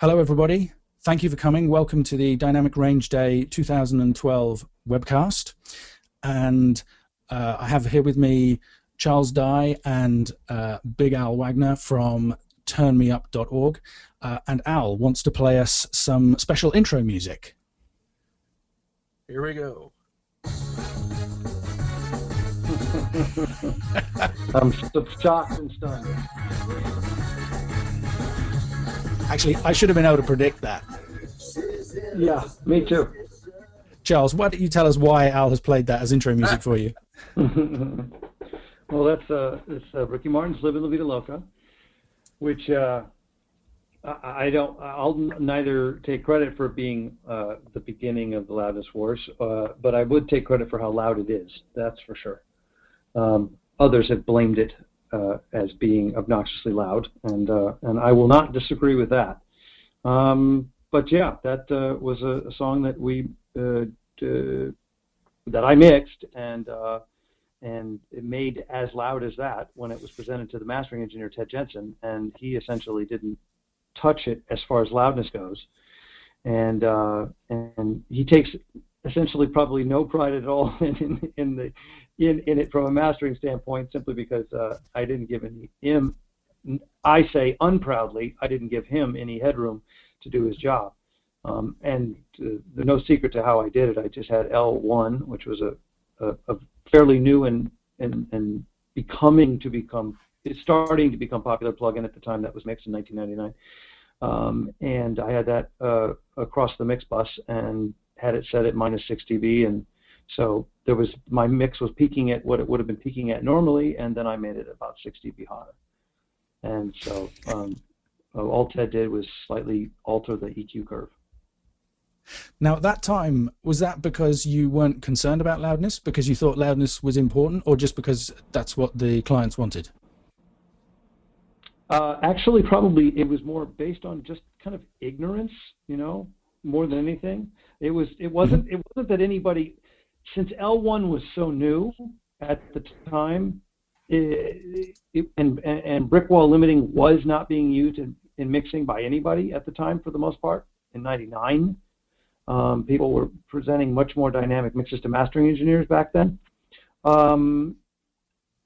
Hello, everybody. Thank you for coming. Welcome to the Dynamic Range Day 2012 webcast. And I have here with me Charles Dye and Big Al Wagner from TurnMeUp.org. And Al wants to play us some special intro music. Here we go. I'm shocked and stunned. Actually, I should have been able to predict that. Yeah, me too. Charles, why don't you tell us why Al has played that as intro music for you? Well, it's Ricky Martin's "Livin' La Vida Loca," which I'll neither take credit for being the beginning of the Loudness Wars, but I would take credit for how loud it is. That's for sure. Others have blamed it as being obnoxiously loud, and I will not disagree with that. But yeah, that was a song that that I mixed, and it made as loud as that when it was presented to the mastering engineer Ted Jensen, and he essentially didn't touch it as far as loudness goes, and he takes essentially probably no pride at all in it from a mastering standpoint, simply because I didn't give him, I say unproudly, I didn't give him any headroom to do his job. And there's no secret to how I did it. I just had L1, which was a fairly new and starting to become popular plugin at the time that was mixed in 1999. And I had that across the mix bus and had it set at -6 dB, and so my mix was peaking at what it would have been peaking at normally, and then I made it about 6 dB hotter. And so all Ted did was slightly alter the EQ curve. Now, at that time, was that because you weren't concerned about loudness, because you thought loudness was important, or just because that's what the clients wanted? Actually, probably it was more based on just kind of ignorance, more than anything. It wasn't that anybody, since L1 was so new at the time, and brick wall limiting was not being used in mixing by anybody at the time for the most part. In '99, people were presenting much more dynamic mixes to mastering engineers back then.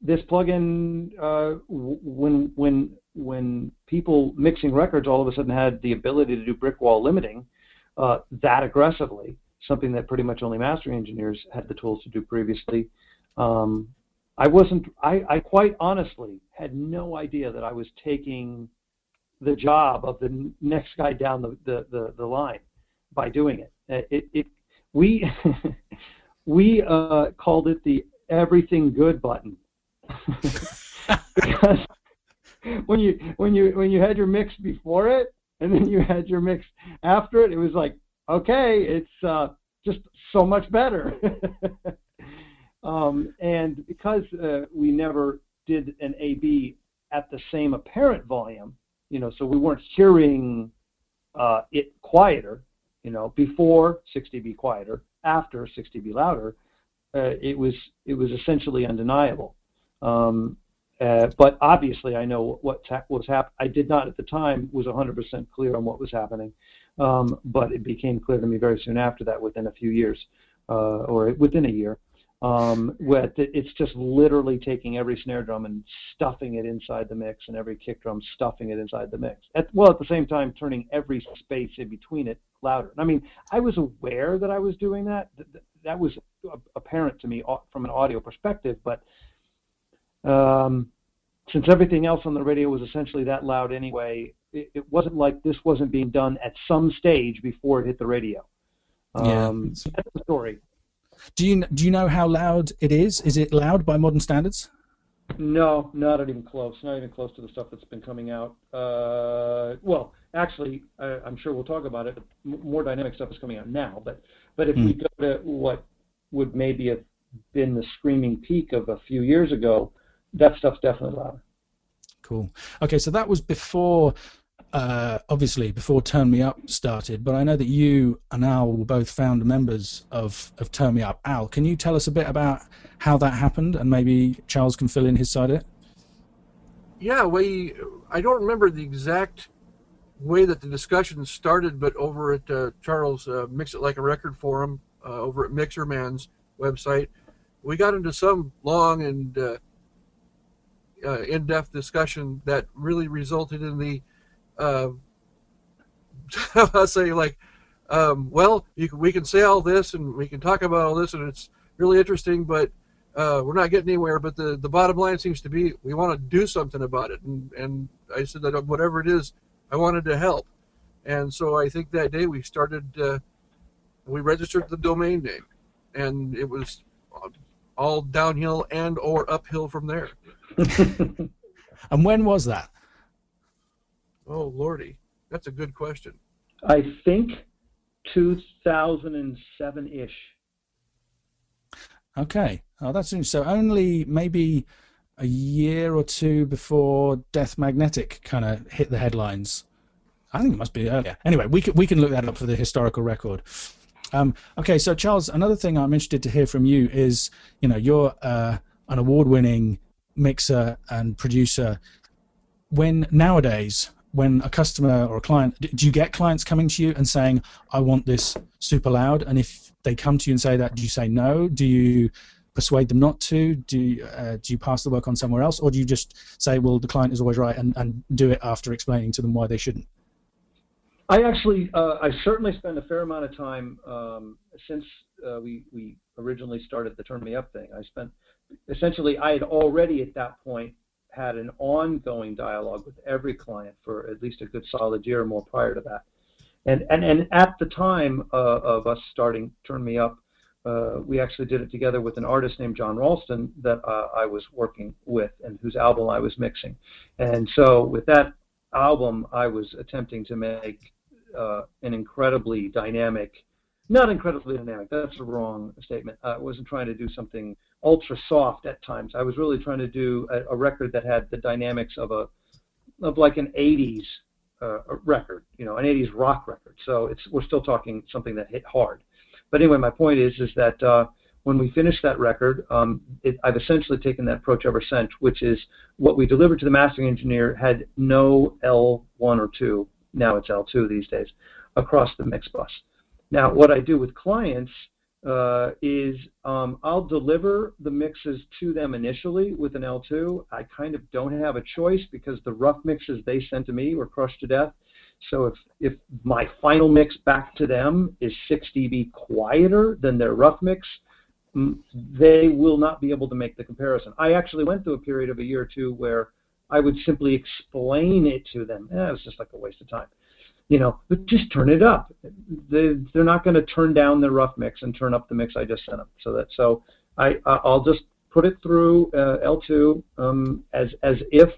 This plugin, when people mixing records all of a sudden had the ability to do brick wall limiting that aggressively, something that pretty much only mastering engineers had the tools to do previously. I quite honestly had no idea that I was taking the job of the next guy down the line by doing it. We called it the everything good button. Because when you had your mix before it and then you had your mix after it, it was like, okay, it's just so much better. And because we never did an A/B at the same apparent volume, so we weren't hearing it quieter, before 6 dB quieter, after 6 dB louder, it was essentially undeniable. But obviously, I know what was happening. I did not at the time was 100% clear on what was happening, but it became clear to me very soon after that, within a few years, or within a year. It's just literally taking every snare drum and stuffing it inside the mix, and every kick drum stuffing it inside the mix. At the same time, turning every space in between it louder. I mean, I was aware that I was doing that. That was apparent to me from an audio perspective, but since everything else on the radio was essentially that loud anyway, it wasn't like this wasn't being done at some stage before it hit the radio. So that's the story. Do you know how loud it is? Is it loud by modern standards? No, not even close. Not even close to the stuff that's been coming out. Well, actually, I'm sure we'll talk about it. More dynamic stuff is coming out now. But if we go to what would maybe have been the screaming peak of a few years ago, that stuff's definitely louder. Cool. Okay, so that was before, obviously, before Turn Me Up started, but I know that you and Al were both founder members of Turn Me Up. Al, can you tell us a bit about how that happened, and maybe Charles can fill in his side of it? Yeah, I don't remember the exact way that the discussion started, but over at Charles Mix It Like a Record forum over at Mixerman's website, we got into some long and in-depth discussion that really resulted in the, I'll say, like, well, we can say all this and we can talk about all this and it's really interesting, but we're not getting anywhere. But the bottom line seems to be we want to do something about it. And I said that whatever it is, I wanted to help. And so I think that day we started, we registered the domain name. And it was all downhill and or uphill from there. And when was that? Oh, Lordy. That's a good question. I think 2007-ish. Okay. Oh, that's interesting. So only maybe a year or two before Death Magnetic kind of hit the headlines. I think it must be earlier. Anyway, we can look that up for the historical record. Okay, so Charles, another thing I'm interested to hear from you is, you're an award-winning mixer and producer. Nowadays, when a customer or a client, do you get clients coming to you and saying, I want this super loud? And if they come to you and say that, do you say no? Do you persuade them not to? Do you pass the work on somewhere else? Or do you just say, well, the client is always right and do it after explaining to them why they shouldn't? I actually, I certainly spend a fair amount of time since we originally started the TurnMeUp thing. I had already at that point had an ongoing dialogue with every client for at least a good solid year or more prior to that. And at the time of us starting TurnMeUp, we actually did it together with an artist named John Ralston that I was working with and whose album I was mixing. And so with that album, I was attempting to make an incredibly dynamic, not incredibly dynamic, that's a wrong statement. I wasn't trying to do something ultra soft at times. I was really trying to do a record that had the dynamics of like an 80s record, an 80s rock record. So we're still talking something that hit hard. But anyway, my point is that when we finished that record, I've essentially taken that approach ever since, which is what we delivered to the mastering engineer had no L1 or 2, now it's L2 these days, across the mix bus. Now, what I do with clients is I'll deliver the mixes to them initially with an L2. I kind of don't have a choice because the rough mixes they sent to me were crushed to death. So if my final mix back to them is 6 dB quieter than their rough mix, they will not be able to make the comparison. I actually went through a period of a year or two where I would simply explain it to them. It was just like a waste of time. But just turn it up. They're not going to turn down the rough mix and turn up the mix I just sent them. So I'll just put it through L2 as if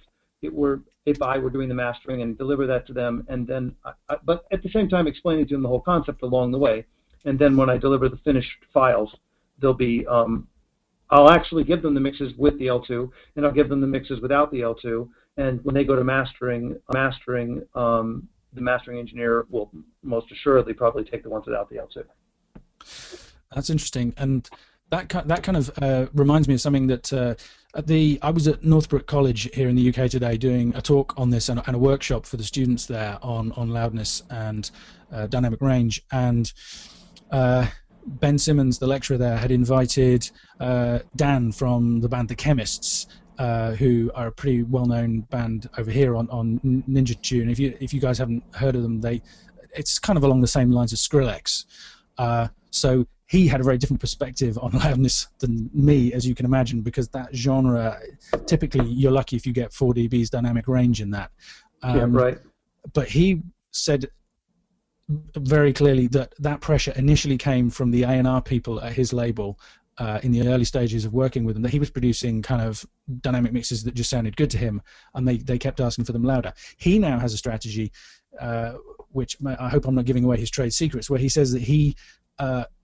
I were doing the mastering and deliver that to them, and then but at the same time explaining to them the whole concept along the way. And then when I deliver the finished files, they'll be I'll actually give them the mixes with the L2, and I'll give them the mixes without the L2. And when they go to mastering, the mastering engineer will most assuredly probably take the ones without the L2. That's interesting, and that kind of reminds me of something that I was at Northbrook College here in the UK today doing a talk on this and a workshop for the students there on loudness and dynamic range, and Ben Simmons, the lecturer there, had invited Dan from the band The Chemists, who are a pretty well-known band over here on Ninja Tune. If you guys haven't heard of them, it's kind of along the same lines as Skrillex. So he had a very different perspective on loudness than me, as you can imagine, because that genre, typically you're lucky if you get 4 dB's dynamic range in that. Yeah, right. But he said very clearly that pressure initially came from the A&R people at his label in the early stages of working with him, that he was producing kind of dynamic mixes that just sounded good to him, and they kept asking for them louder. He now has a strategy, which I hope I'm not giving away his trade secrets, where he says that he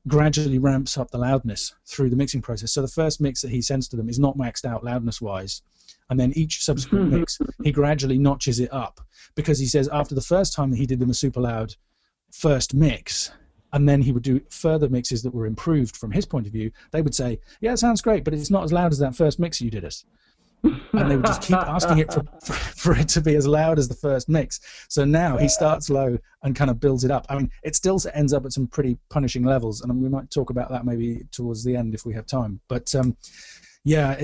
gradually ramps up the loudness through the mixing process. So the first mix that he sends to them is not maxed out loudness-wise, and then each subsequent mix, he gradually notches it up, because he says after the first time that he did them a super loud first mix, and then he would do further mixes that were improved from his point of view, they would say, yeah, it sounds great, but it's not as loud as that first mix you did us. and they would just keep asking it for it to be as loud as the first mix. So now he starts low and kind of builds it up. I mean, it still ends up at some pretty punishing levels, and we might talk about that maybe towards the end if we have time. But yeah,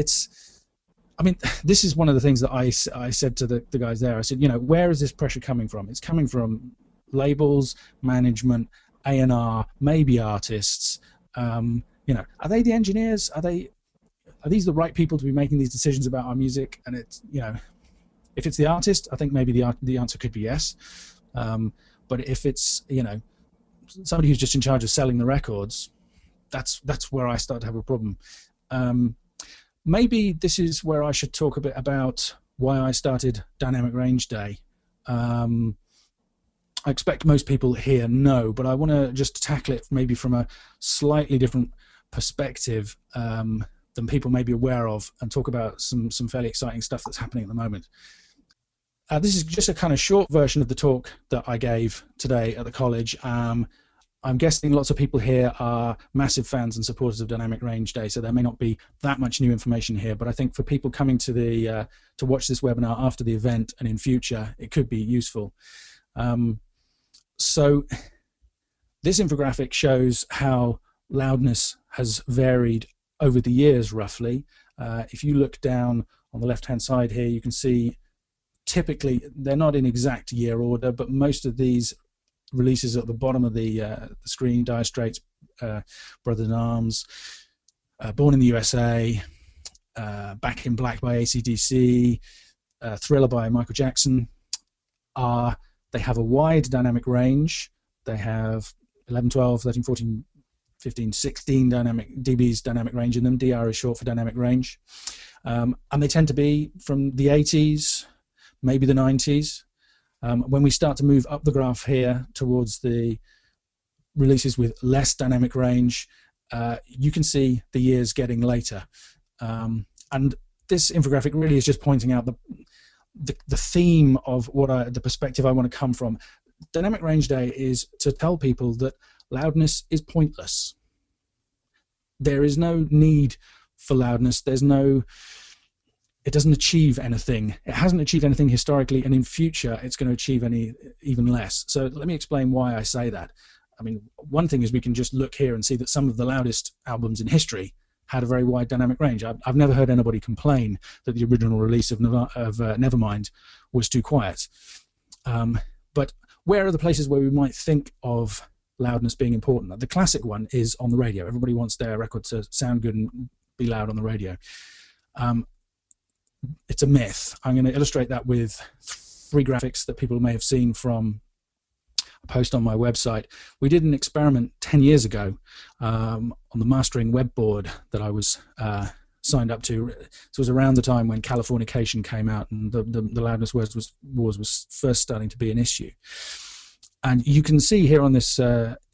I mean, this is one of the things that I said to the guys there. I said, you know, where is this pressure coming from? It's coming from labels, management, A&R, maybe artists. You know, are they the engineers? Are these the right people to be making these decisions about our music? And it's, you know, if it's the artist, I think maybe the answer could be yes. But if it's, you know, somebody who's just in charge of selling the records, that's where I start to have a problem. Maybe this is where I should talk a bit about why I started Dynamic Range Day. I expect most people here know, but I want to just tackle it maybe from a slightly different perspective than people may be aware of, and talk about some fairly exciting stuff that's happening at the moment. This is just a kind of short version of the talk that I gave today at the college. I'm guessing lots of people here are massive fans and supporters of Dynamic Range Day, so there may not be that much new information here, but I think for people coming to the to watch this webinar after the event and in future, it could be useful. So this infographic shows how loudness has varied over the years, roughly. If you look down on the left-hand side here, you can see typically they're not in exact year order, but most of these releases at the bottom of the screen: Dire Straits, Brothers in Arms, Born in the USA, Back in Black by AC/DC, Thriller by Michael Jackson. They have a wide dynamic range. They have 11, 12, 13, 14, 15, 16 dBs dynamic range in them. DR is short for dynamic range. And they tend to be from the 80s, maybe the 90s. When we start to move up the graph here towards the releases with less dynamic range, you can see the years getting later. And this infographic really is just pointing out the theme of the perspective I want to come from. Dynamic Range Day is to tell people that loudness is pointless. There is no need for loudness. It doesn't achieve anything. It hasn't achieved anything historically, and in future it's going to achieve even less. So let me explain why I say that. I mean, one thing is we can just look here and see that some of the loudest albums in history had a very wide dynamic range. I've never heard anybody complain that the original release of Nevermind was too quiet. But where are the places where we might think of loudness being important? The classic one is on the radio. Everybody wants their record to sound good and be loud on the radio. It's a myth. I'm going to illustrate that with 3 graphics that people may have seen from a post on my website. We did an experiment 10 years ago on the mastering web board that I was signed up to. It was around the time when Californication came out and the loudness wars was first starting to be an issue. And you can see here on this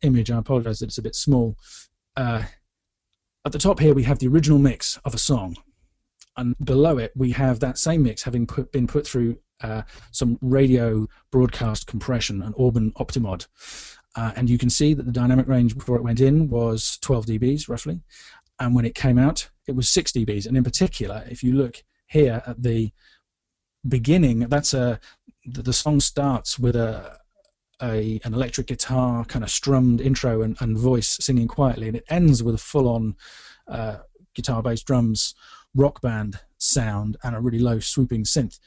image, I apologize that it's a bit small, at the top here we have the original mix of a song. And below it, we have that same mix having been put through some radio broadcast compression, an Auburn Optimod. And you can see that the dynamic range before it went in was 12 dBs, roughly. And when it came out, it was 6 dBs. And in particular, if you look here at the beginning, the song starts with an electric guitar, kind of strummed intro and voice singing quietly. And it ends with a full-on guitar-based drums rock band sound and a really low swooping synth.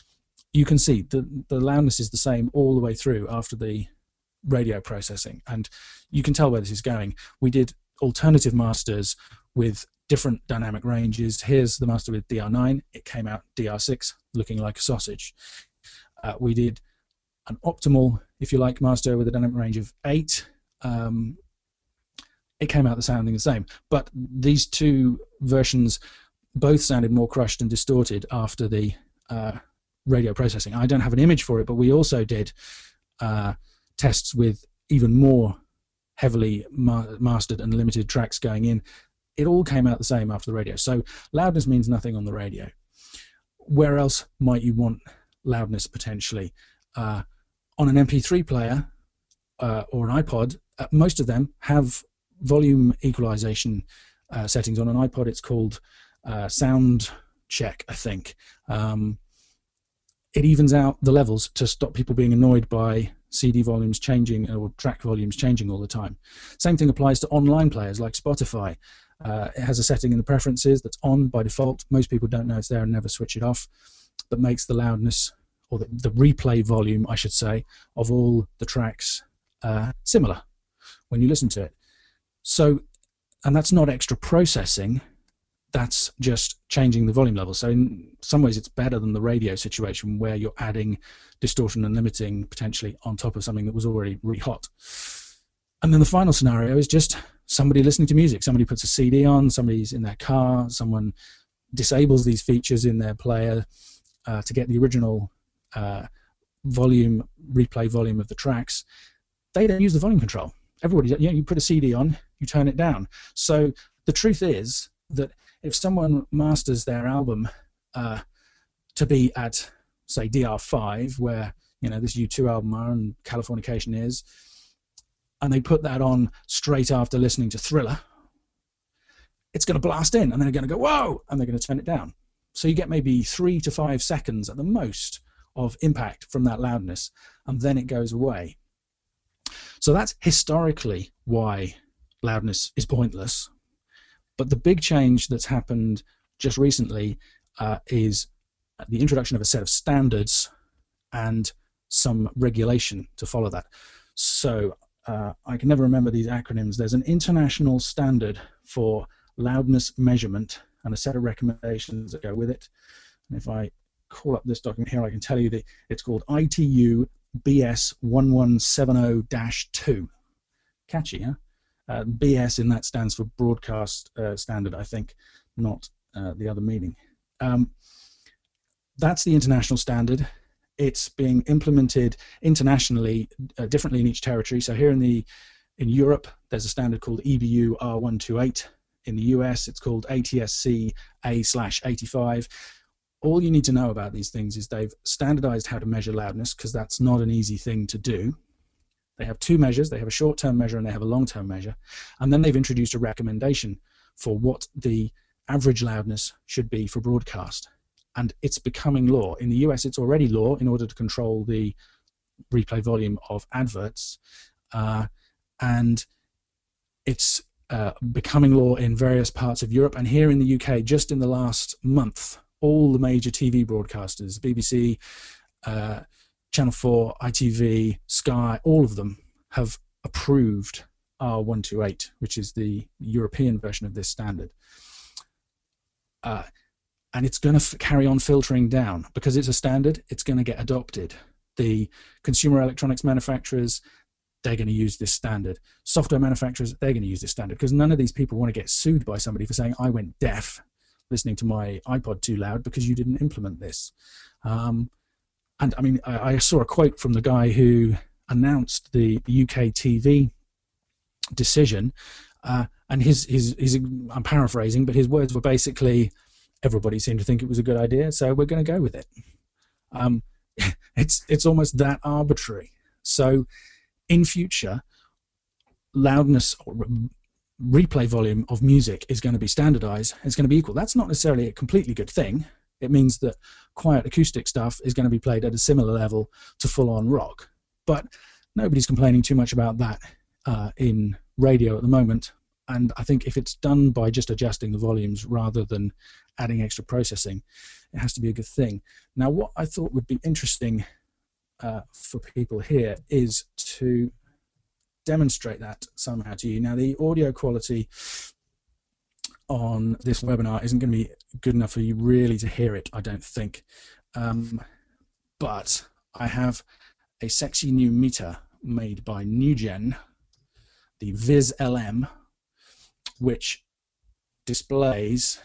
You can see the loudness is the same all the way through after the radio processing, and you can tell where this is going. We did alternative masters with different dynamic ranges. Here's the master with DR9. It came out DR6, looking like a sausage. We did an optimal, if you like, master with a dynamic range of 8. It came out sounding the same, but these 2 versions both sounded more crushed and distorted after the radio processing. I don't have an image for it, but we also did tests with even more heavily mastered and limited tracks going in. It all came out the same after the radio. So loudness means nothing on the radio. Where else might you want loudness potentially? On an MP3 player or an iPod, most of them have volume equalization settings. On an iPod it's called sound check, I think. It evens out the levels to stop people being annoyed by CD volumes changing or track volumes changing all the time. Same thing applies to online players like Spotify. It has a setting in the preferences that's on by default. Most people don't know it's there and never switch it off, that makes the loudness, or the replay volume, I should say, of all the tracks similar when you listen to it. So, and that's not extra processing. That's just changing the volume level. So in some ways it's better than the radio situation where you're adding distortion and limiting potentially on top of something that was already really hot. And then the final scenario is just somebody listening to music. Somebody puts a CD on, somebody's in their car, someone disables these features in their player to get the original replay volume of the tracks. They don't use the volume control. Everybody, you put a CD on, you turn it down. So the truth is that if someone masters their album to be at, say, DR5, where this U2 album are and Californication is, and they put that on straight after listening to Thriller, it's going to blast in, and then they're going to go, whoa, and they're going to turn it down. So you get maybe 3 to 5 seconds at the most of impact from that loudness, and then it goes away. So that's historically why loudness is pointless. But the big change that's happened just recently is the introduction of a set of standards and some regulation to follow that. So I can never remember these acronyms. There's an international standard for loudness measurement and a set of recommendations that go with it. And if I call up this document here, I can tell you that it's called ITU BS 1170-2. Catchy, huh? BS in that stands for broadcast standard, I think, not the other meaning. That's the international standard. It's being implemented internationally differently in each territory. So here in Europe, there's a standard called EBU R128. In the US, it's called ATSC A/85. All you need to know about these things is they've standardized how to measure loudness, because that's not an easy thing to do. They have two measures. They have a short-term measure and they have a long-term measure. And then they've introduced a recommendation for what the average loudness should be for broadcast. And it's becoming law. In the US, it's already law in order to control the replay volume of adverts. And it's becoming law in various parts of Europe. And here in the UK, just in the last month, all the major TV broadcasters, BBC, Channel 4, ITV, Sky, all of them have approved R128, which is the European version of this standard. And it's going to carry on filtering down. Because it's a standard, it's going to get adopted. The consumer electronics manufacturers, they're going to use this standard. Software manufacturers, they're going to use this standard, because none of these people want to get sued by somebody for saying, I went deaf listening to my iPod too loud because you didn't implement this. And I mean, I saw a quote from the guy who announced the UK TV decision, and I'm paraphrasing, but his words were basically, everybody seemed to think it was a good idea, so we're going to go with it. It's almost that arbitrary. So in future, loudness or replay volume of music is going to be standardized. It's going to be equal. That's not necessarily a completely good thing. It means that quiet acoustic stuff is going to be played at a similar level to full-on rock. But nobody's complaining too much about that in radio at the moment. And I think if it's done by just adjusting the volumes rather than adding extra processing, it has to be a good thing. Now, what I thought would be interesting for people here is to demonstrate that somehow to you. Now, the audio quality on this webinar isn't going to be good enough for you really to hear it, I don't think. But I have a sexy new meter made by NewGen, the Viz LM, which displays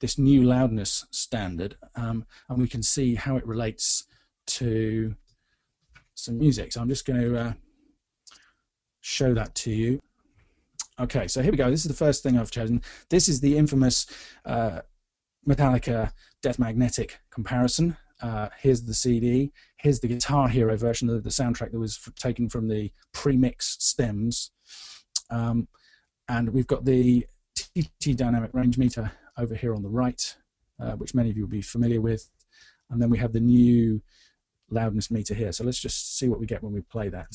this new loudness standard, and we can see how it relates to some music. So I'm just going to show that to you. Okay, so here we go. This is the first thing I've chosen. This is the infamous Metallica Death Magnetic comparison. Here's the CD. Here's the Guitar Hero version of the soundtrack that was taken from the pre-mix stems. And we've got the TT dynamic range meter over here on the right. which many of you will be familiar with. And then we have the new loudness meter here. So let's just see what we get when we play that.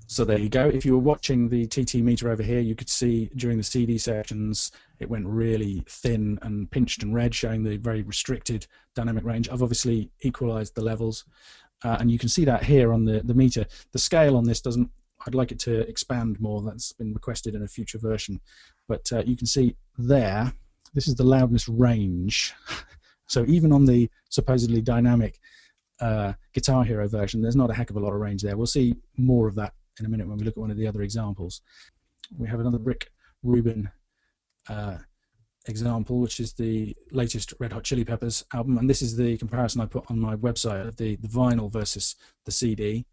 So there you go. If you were watching the TT meter over here, you could see during the CD sections, it went really thin and pinched and red, showing the very restricted dynamic range. I've obviously equalized the levels, and you can see that here on the meter. The scale on this doesn't, I'd like it to expand more. That's been requested in a future version. But you can see there, this is the loudness range. So even on the supposedly dynamic Guitar Hero version, there's not a heck of a lot of range there. We'll see more of that in a minute when we look at one of the other examples. We have another Rick Rubin example, which is the latest Red Hot Chili Peppers album, and this is the comparison I put on my website of the vinyl versus the CD.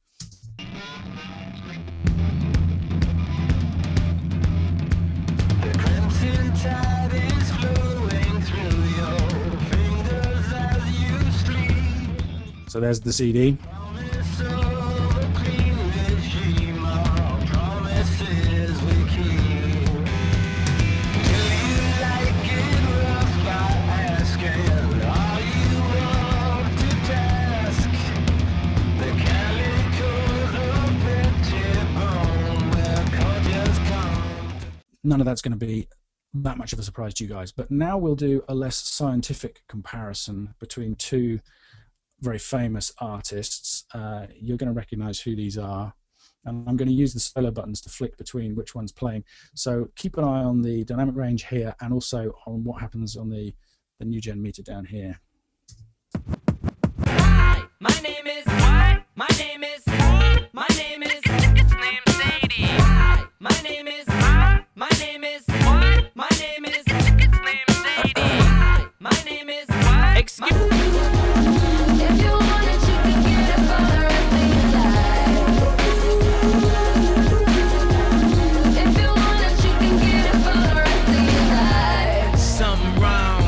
The crimson tide is flowing through your fingers as you sleep. So there's the CD. None of that's going to be that much of a surprise to you guys. But now we'll do a less scientific comparison between two very famous artists. You're going to recognize who these are. And I'm going to use the solo buttons to flick between which one's playing. So keep an eye on the dynamic range here and also on what happens on the new gen meter down here. Hi, my name is what? My name is my name is it's named Sadie. Hi, my name is my name is what? My name is it's named Sadie. Hi, my name is what? Excuse me. If you want it, you can get it for the rest of your life. If you want it, you can get it for the rest of your life. Something wrong.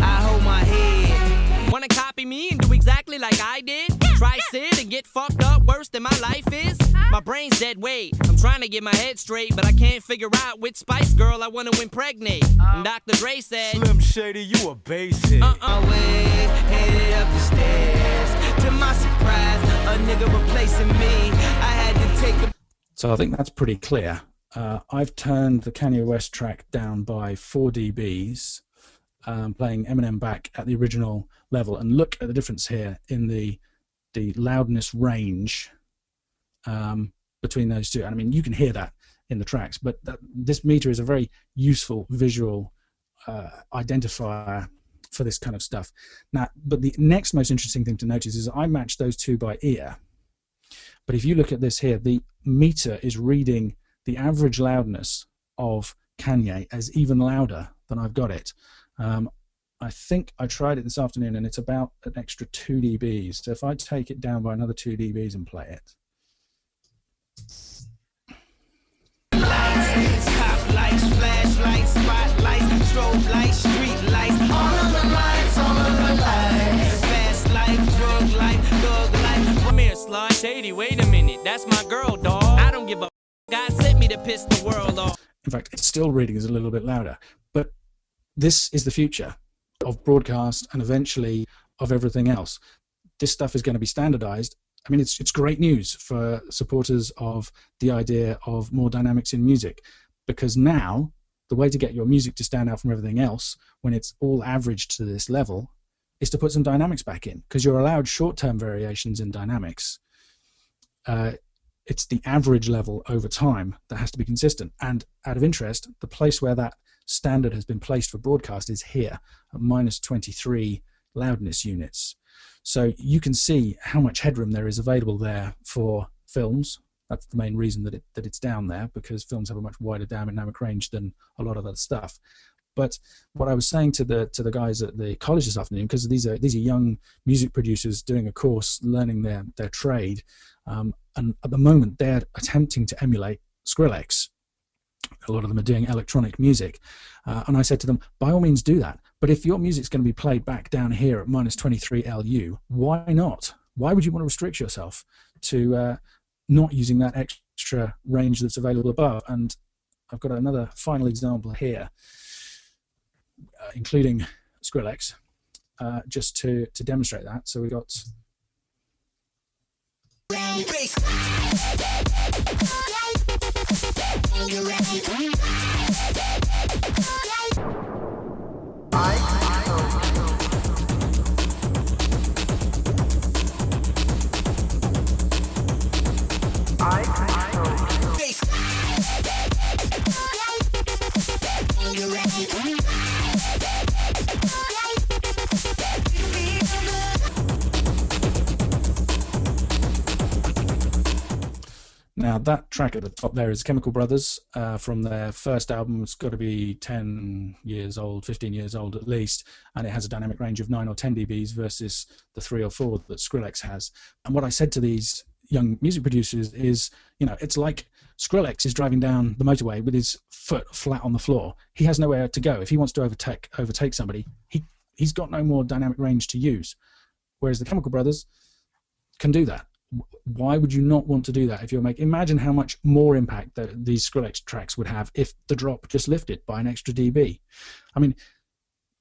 I hold my head. Wanna copy me and do exactly like I did? Try sit and get fucked up worse than my life is? My brain's dead weight. I'm trying to get my head straight, but I can't figure out which Spice Girl I wanna impregnate. And Dr. Dre said, Slim Shady, you a basic. Way headed up the stairs. To my surprise, a nigga replacing me. I had to take a... So I think that's pretty clear. I've turned the Kanye West track down by 4 dBs, playing Eminem back at the original level, and look at the difference here in the loudness range between those two. And I mean, you can hear that in the tracks, but this meter is a very useful visual identifier for this kind of stuff. Now, but the next most interesting thing to notice is I matched those two by ear. But if you look at this here, the meter is reading the average loudness of Kanye as even louder than I've got it. I think I tried it this afternoon and it's about an extra 2 dBs. So if I take it down by another 2 dBs and play it. Lights, top lights, flashlights, spotlights, strobe lights, street lights, all of the lights, all of the lights. Fast life, drug life, thug life. Come here, Sly Shady, wait a minute, that's my girl, dog. I don't give a God sent me to piss the world off. In fact, it's still reading is a little bit louder. But this is the future of broadcast and eventually of everything else. This stuff is going to be standardized. I mean, it's great news for supporters of the idea of more dynamics in music, because now the way to get your music to stand out from everything else when it's all averaged to this level is to put some dynamics back in, because you're allowed short-term variations in dynamics. It's the average level over time that has to be consistent. And out of interest, the place where that standard has been placed for broadcast is here at -23 loudness units. So you can see how much headroom there is available there for films. That's the main reason that it's down there, because films have a much wider dynamic range than a lot of other stuff. But what I was saying to the guys at the college this afternoon, because these are young music producers doing a course, learning their trade, And at the moment, they're attempting to emulate Skrillex. A lot of them are doing electronic music. And I said to them, by all means do that. But if your music's going to be played back down here at minus 23 LU, why not? Why would you want to restrict yourself to not using that extra range that's available above? And I've got another final example here, including Skrillex, just to demonstrate that. So we've got... Now that track at the top there is Chemical Brothers from their first album. It's got to be 10 years old, 15 years old at least, and it has a dynamic range of 9 or 10 dBs versus the 3 or 4 that Skrillex has. And what I said to these young music producers is, you know, it's like Skrillex is driving down the motorway with his foot flat on the floor. He has nowhere to go. If he wants to overtake somebody, he's got no more dynamic range to use, whereas the Chemical Brothers can do that. Why would you not want to do that if you're making... Imagine how much more impact that these Skrillex tracks would have if the drop just lifted by an extra dB. I mean,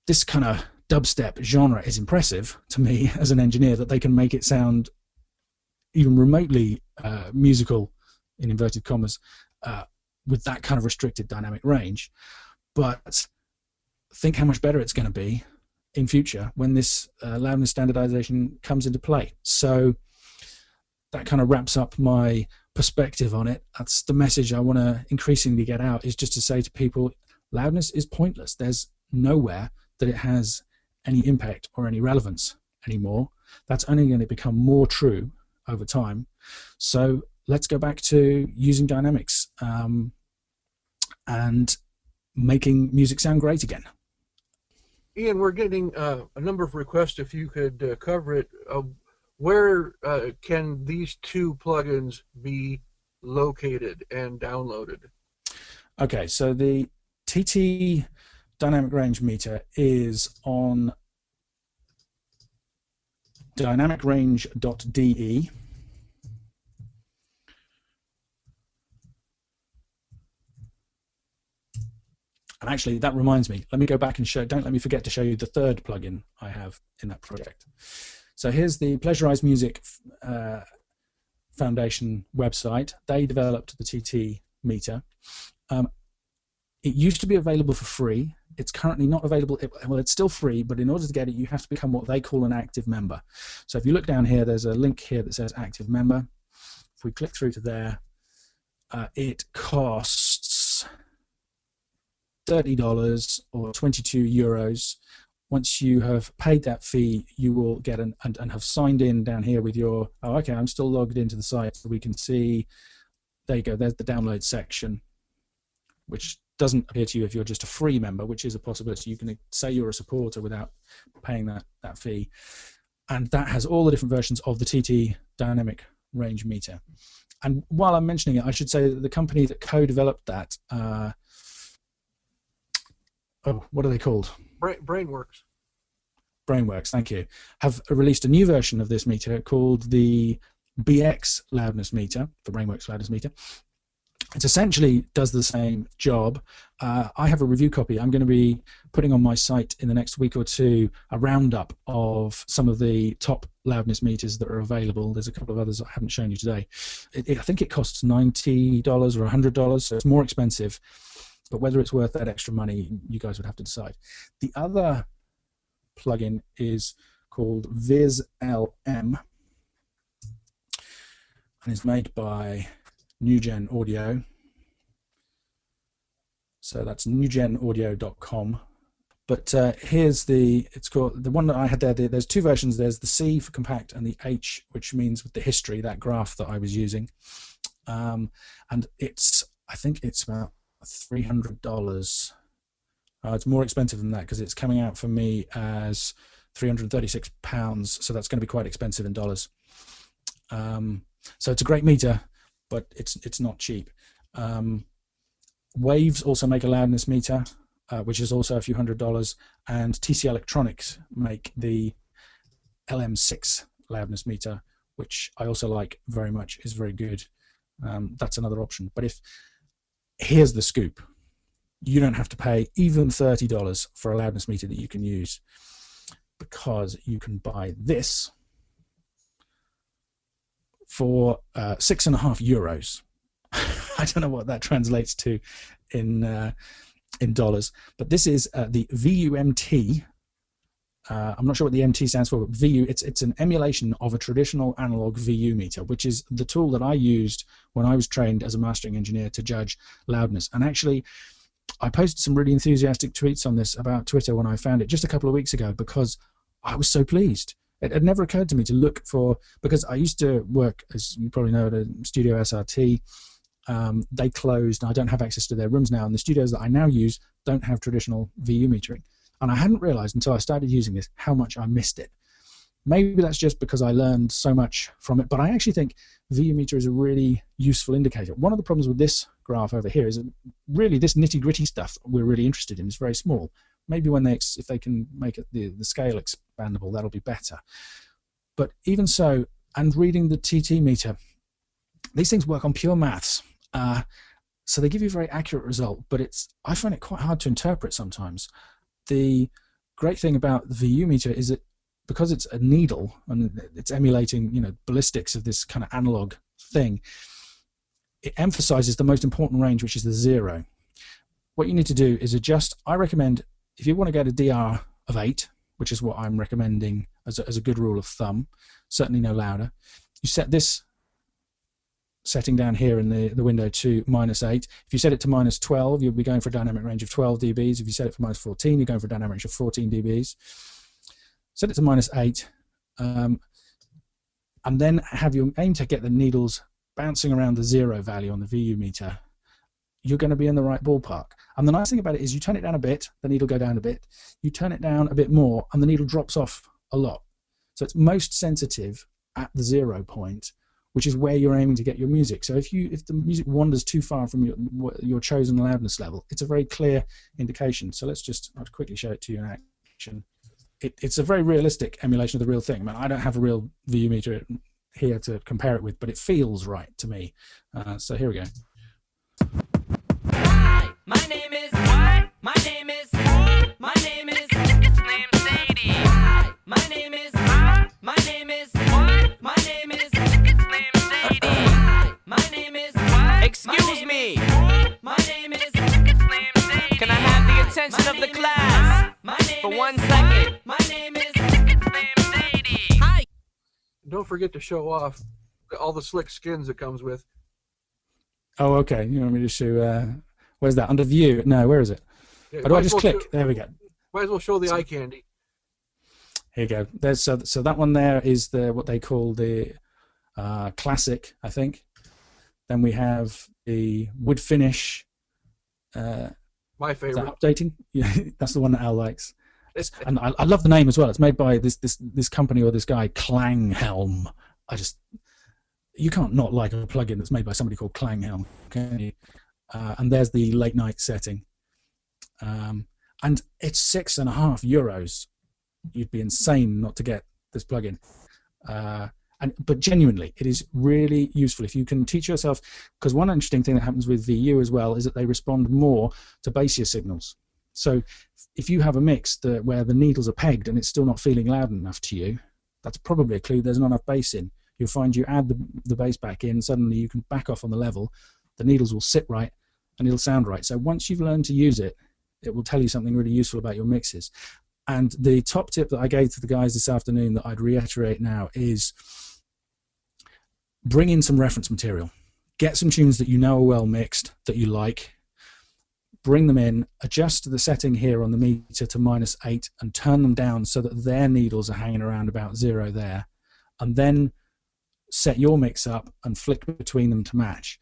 this kind of dubstep genre is impressive to me as an engineer, that they can make it sound even remotely musical, in inverted commas, with that kind of restricted dynamic range. But think how much better it's going to be in future when this loudness standardization comes into play. So that kind of wraps up my perspective on it. That's the message I want to increasingly get out, is just to say to people, loudness is pointless. There's nowhere that it has any impact or any relevance anymore. That's only going to become more true over time. So let's go back to using dynamics and making music sound great again. Ian, we're getting a number of requests if you could cover it. Where can these two plugins be located and downloaded? Okay, so the TT dynamic range meter is on dynamicrange.de. And actually, that reminds me, let me go back and show, don't let me forget to show you the third plugin I have in that project. So here's the Pleasurized Music Foundation website. They developed the TT meter. It used to be available for free. It's currently not available. Well, it's still free, but in order to get it, you have to become what they call an active member. So if you look down here, there's a link here that says active member. If we click through to there, it costs $30 or 22 euros. Once you have paid that fee, you will get and have signed in down here with your, oh, okay, I'm still logged into the site, so we can see, there you go, there's the download section, which doesn't appear to you if you're just a free member, which is a possibility. You can say you're a supporter without paying that fee. And that has all the different versions of the TT dynamic range meter. And while I'm mentioning it, I should say that the company that co-developed that, what are they called? Brainworks. Brainworks, thank you. Have released a new version of this meter called the BX loudness meter, the Brainworks loudness meter. It essentially does the same job. I have a review copy. I'm going to be putting on my site in the next week or two a roundup of some of the top loudness meters that are available. There's a couple of others I haven't shown you today. I think it costs $90 or $100, so it's more expensive. But whether it's worth that extra money, you guys would have to decide. The other plugin is called VizLM, and is made by NewGen Audio. So that's newgenaudio.com. But here's it's called, the one that I had there, there's two versions. There's the C for compact and the H, which means with the history, that graph that I was using. And I think it's about $300. It's more expensive than that because it's coming out for me as £336, so that's going to be quite expensive in dollars. So it's a great meter, but it's not cheap. Waves also make a loudness meter, which is also a few $100s, and TC Electronics make the LM6 loudness meter, which I also like very much, is very good. That's another option. But here's the scoop. You don't have to pay even $30 for a loudness meter that you can use, because you can buy this for €6.50. I don't know what that translates to in dollars, but this is the VUMT. I'm not sure what the MT stands for, but VU, it's an emulation of a traditional analog VU meter, which is the tool that I used when I was trained as a mastering engineer to judge loudness. And actually, I posted some really enthusiastic tweets on this about Twitter when I found it just a couple of weeks ago, because I was so pleased. It had never occurred to me to look for, because I used to work, as you probably know, at a studio SRT. They closed, and I don't have access to their rooms now, and the studios that I now use don't have traditional VU metering. And I hadn't realized until I started using this how much I missed it. Maybe that's just because I learned so much from it, but I actually think VU meter is a really useful indicator. One of the problems with this graph over here is that really this nitty-gritty stuff we're really interested in is very small. Maybe when if they can make it the scale expandable, that'll be better. But even so, and reading the TT meter, these things work on pure maths. So they give you a very accurate result, but I find it quite hard to interpret sometimes. The great thing about the VU meter is that because it's a needle and it's emulating, ballistics of this kind of analog thing, it emphasizes the most important range, which is the 0. What you need to do is adjust. I recommend, if you want to get a DR of 8, which is what I'm recommending as a good rule of thumb, certainly no louder, you set this setting down here in the window to -8. If you set it to -12, you'll be going for a dynamic range of 12 dBs. If you set it for -14, you're going for a dynamic range of 14 dBs. Set it to -8, and then aim to get the needles bouncing around the 0 value on the VU meter. You're going to be in the right ballpark. And the nice thing about it is you turn it down a bit, the needle go down a bit. You turn it down a bit more, and the needle drops off a lot. So it's most sensitive at the 0 point, which is where you're aiming to get your music. So if the music wanders too far from your chosen loudness level, it's a very clear indication. So I'll quickly show it to you in action. It's a very realistic emulation of the real thing. I mean, I don't have a real VU meter here to compare it with, but it feels right to me. So here we go. Hi, my name is what? My name is my name is it's named Sadie. Hi, my name is my name is what? My name is it's named Sadie. Hi, my name is what? Excuse me. My name is it's named Sadie. Can I have the attention of the class for 1 second? My name is it's named Sadie. Hi. Don't forget to show off all the slick skins it comes with. Oh, okay. You want me to show, where's that? Under view? No, where is it? Yeah, do I just click? There we go. Might as well show the eye candy. Here you go. There's so that one there is what they call the classic, I think. Then we have the wood finish. My favorite. Is that updating? Yeah, that's the one that Al likes. And I love the name as well. It's made by this company or this guy, Klanghelm. You can't not like a plugin that's made by somebody called Klanghelm, can you? And there's the late night setting. And it's €6.50. You'd be insane not to get this plugin. But genuinely, it is really useful if you can teach yourself, because one interesting thing that happens with VU as well is that they respond more to bassier signals. So if you have a mix where the needles are pegged and it's still not feeling loud enough to you, that's probably a clue there's not enough bass in. You'll find you add the bass back in, suddenly you can back off on the level, the needles will sit right, and it'll sound right. So once you've learned to use it, it will tell you something really useful about your mixes. And the top tip that I gave to the guys this afternoon that I'd reiterate now is bring in some reference material. Get some tunes that you know are well mixed, that you like. Bring them in, adjust the setting here on the meter to -8 and turn them down so that their needles are hanging around about 0 there. And then set your mix up and flick between them to match.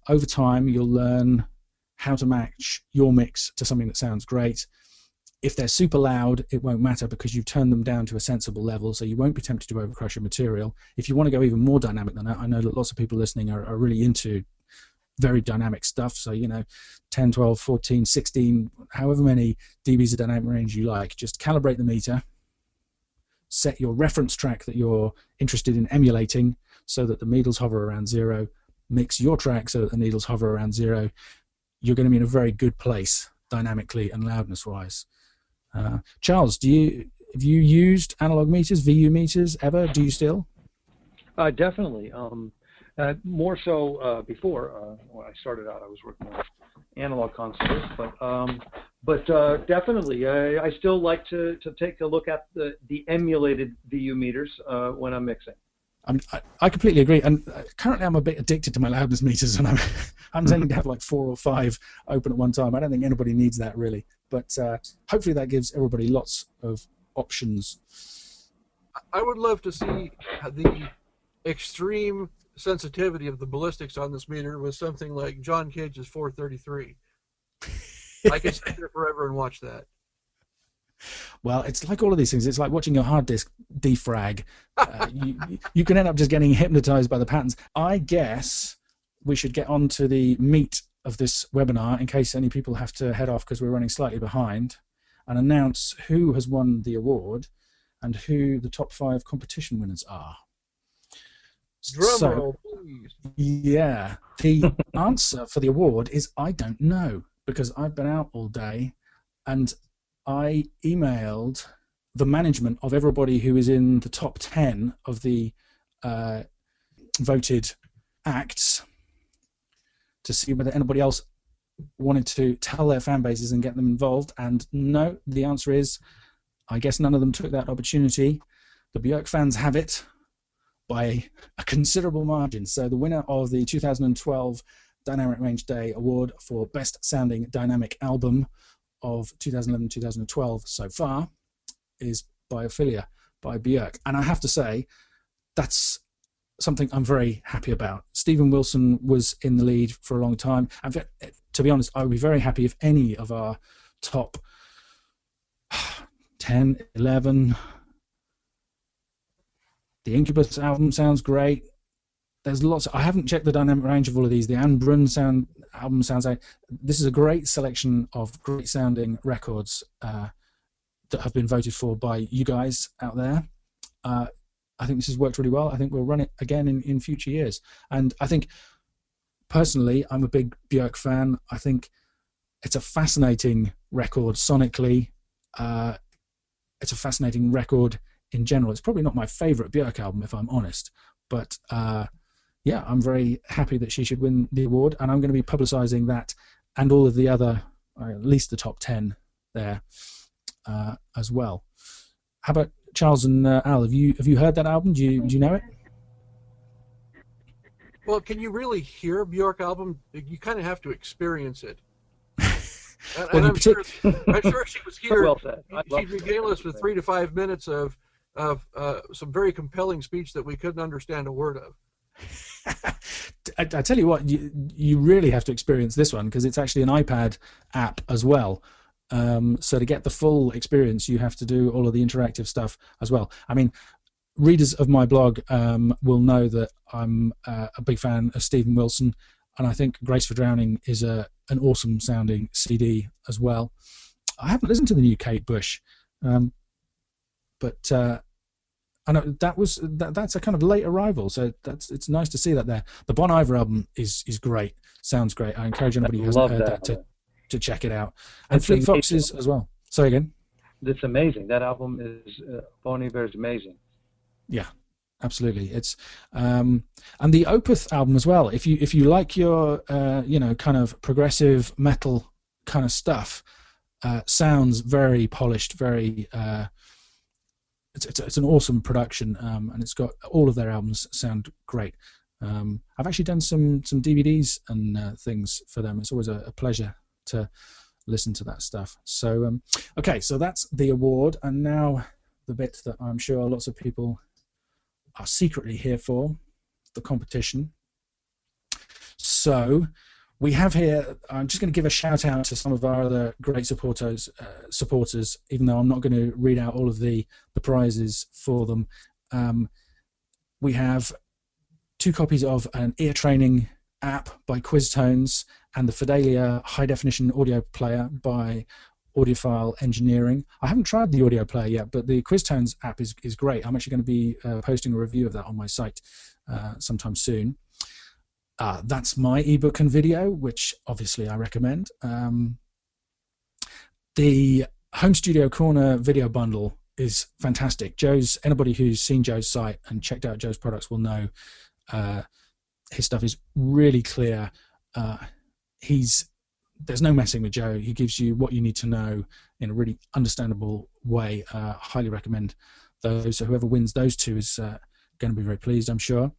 Over time, you'll learn how to match your mix to something that sounds great. If they're super loud, it won't matter because you've turned them down to a sensible level, so you won't be tempted to overcrush your material. If you want to go even more dynamic than that, I know that lots of people listening are really into very dynamic stuff, so 10, 12, 14, 16, however many dBs of dynamic range you like, just calibrate the meter, set your reference track that you're interested in emulating so that the needles hover around 0, mix your track so that the needles hover around 0. You're going to be in a very good place dynamically and loudness wise. Charles, have you used analog meters, VU meters ever? Do you still? Definitely. More so before when I started out, I was working on analog consoles, but definitely, I still like to take a look at the emulated VU meters when I'm mixing. I completely agree, and currently I'm a bit addicted to my loudness meters, and I'm tending to have like 4 or 5 open at one time. I don't think anybody needs that really, but hopefully that gives everybody lots of options. I would love to see the extreme sensitivity of the ballistics on this meter with something like John Cage's 433. I could sit there forever and watch that. Well, it's like all of these things. It's like watching your hard disk defrag. You can end up just getting hypnotized by the patterns. I guess we should get on to the meat of this webinar in case any people have to head off because we're running slightly behind, and announce who has won the award and who the top 5 competition winners are. Drum roll, please. Yeah, the answer for the award is I don't know, because I've been out all day and I emailed the management of everybody who is in the top 10 of the voted acts to see whether anybody else wanted to tell their fan bases and get them involved, and no, the answer is I guess none of them took that opportunity. The Björk fans have it by a considerable margin. So the winner of the 2012 Dynamic Range Day Award for Best Sounding Dynamic Album of 2011-2012 so far is Biophilia by Björk. And I have to say, that's something I'm very happy about. Stephen Wilson was in the lead for a long time. And to be honest, I would be very happy if any of our top 10, 11... The Incubus album sounds great. There's lots. I haven't checked the dynamic range of all of these. The Anne Brun album sounds like this is a great selection of great sounding records that have been voted for by you guys out there. I think this has worked really well. I think we'll run it again in future years. And I think personally, I'm a big Björk fan. I think it's a fascinating record sonically. It's a fascinating record in general. It's probably not my favorite Björk album, if I'm honest, but yeah, I'm very happy that she should win the award, and I'm going to be publicizing that and all of the other, at least the top 10 there as well. How about Charles and Al? Have you heard that album? Do you know it? Well, can you really hear a Björk album? You kind of have to experience it. And I'm sure she was here. Well said. She'd regale us with 3 to 5 minutes of some very compelling speech that we couldn't understand a word of. I tell you what, you really have to experience this one because it's actually an iPad app as well. So to get the full experience, you have to do all of the interactive stuff as well. I mean, readers of my blog will know that I'm a big fan of Stephen Wilson, and I think Grace for Drowning is an awesome sounding CD as well. I haven't listened to the new Kate Bush, but I know that's a kind of late arrival, so it's nice to see that there. The Bon Iver album is great, sounds great. I encourage anybody who hasn't heard that to check it out. And Fleet Foxes as well. Sorry again. It's amazing. That album is Bon Iver is amazing. Yeah, absolutely. It's and the Opeth album as well. If you like your kind of progressive metal kind of stuff, sounds very polished, very. It's an awesome production, and it's got all of their albums sound great. I've actually done some DVDs and things for them. It's always a pleasure to listen to that stuff. So okay, so that's the award, and now the bit that I'm sure lots of people are secretly here for, the competition. So we have here, I'm just going to give a shout out to some of our other great supporters, even though I'm not going to read out all of the prizes for them. We have 2 copies of an ear training app by QuizTones and the Fidelia high definition audio player by Audiophile Engineering. I haven't tried the audio player yet, but the QuizTones app is great. I'm actually going to be posting a review of that on my site sometime soon. That's my ebook and video, which obviously I recommend. The Home Studio Corner video bundle is fantastic. Anybody who's seen Joe's site and checked out Joe's products will know his stuff is really clear. There's no messing with Joe. He gives you what you need to know in a really understandable way. Highly recommend those. So whoever wins those 2 is going to be very pleased, I'm sure.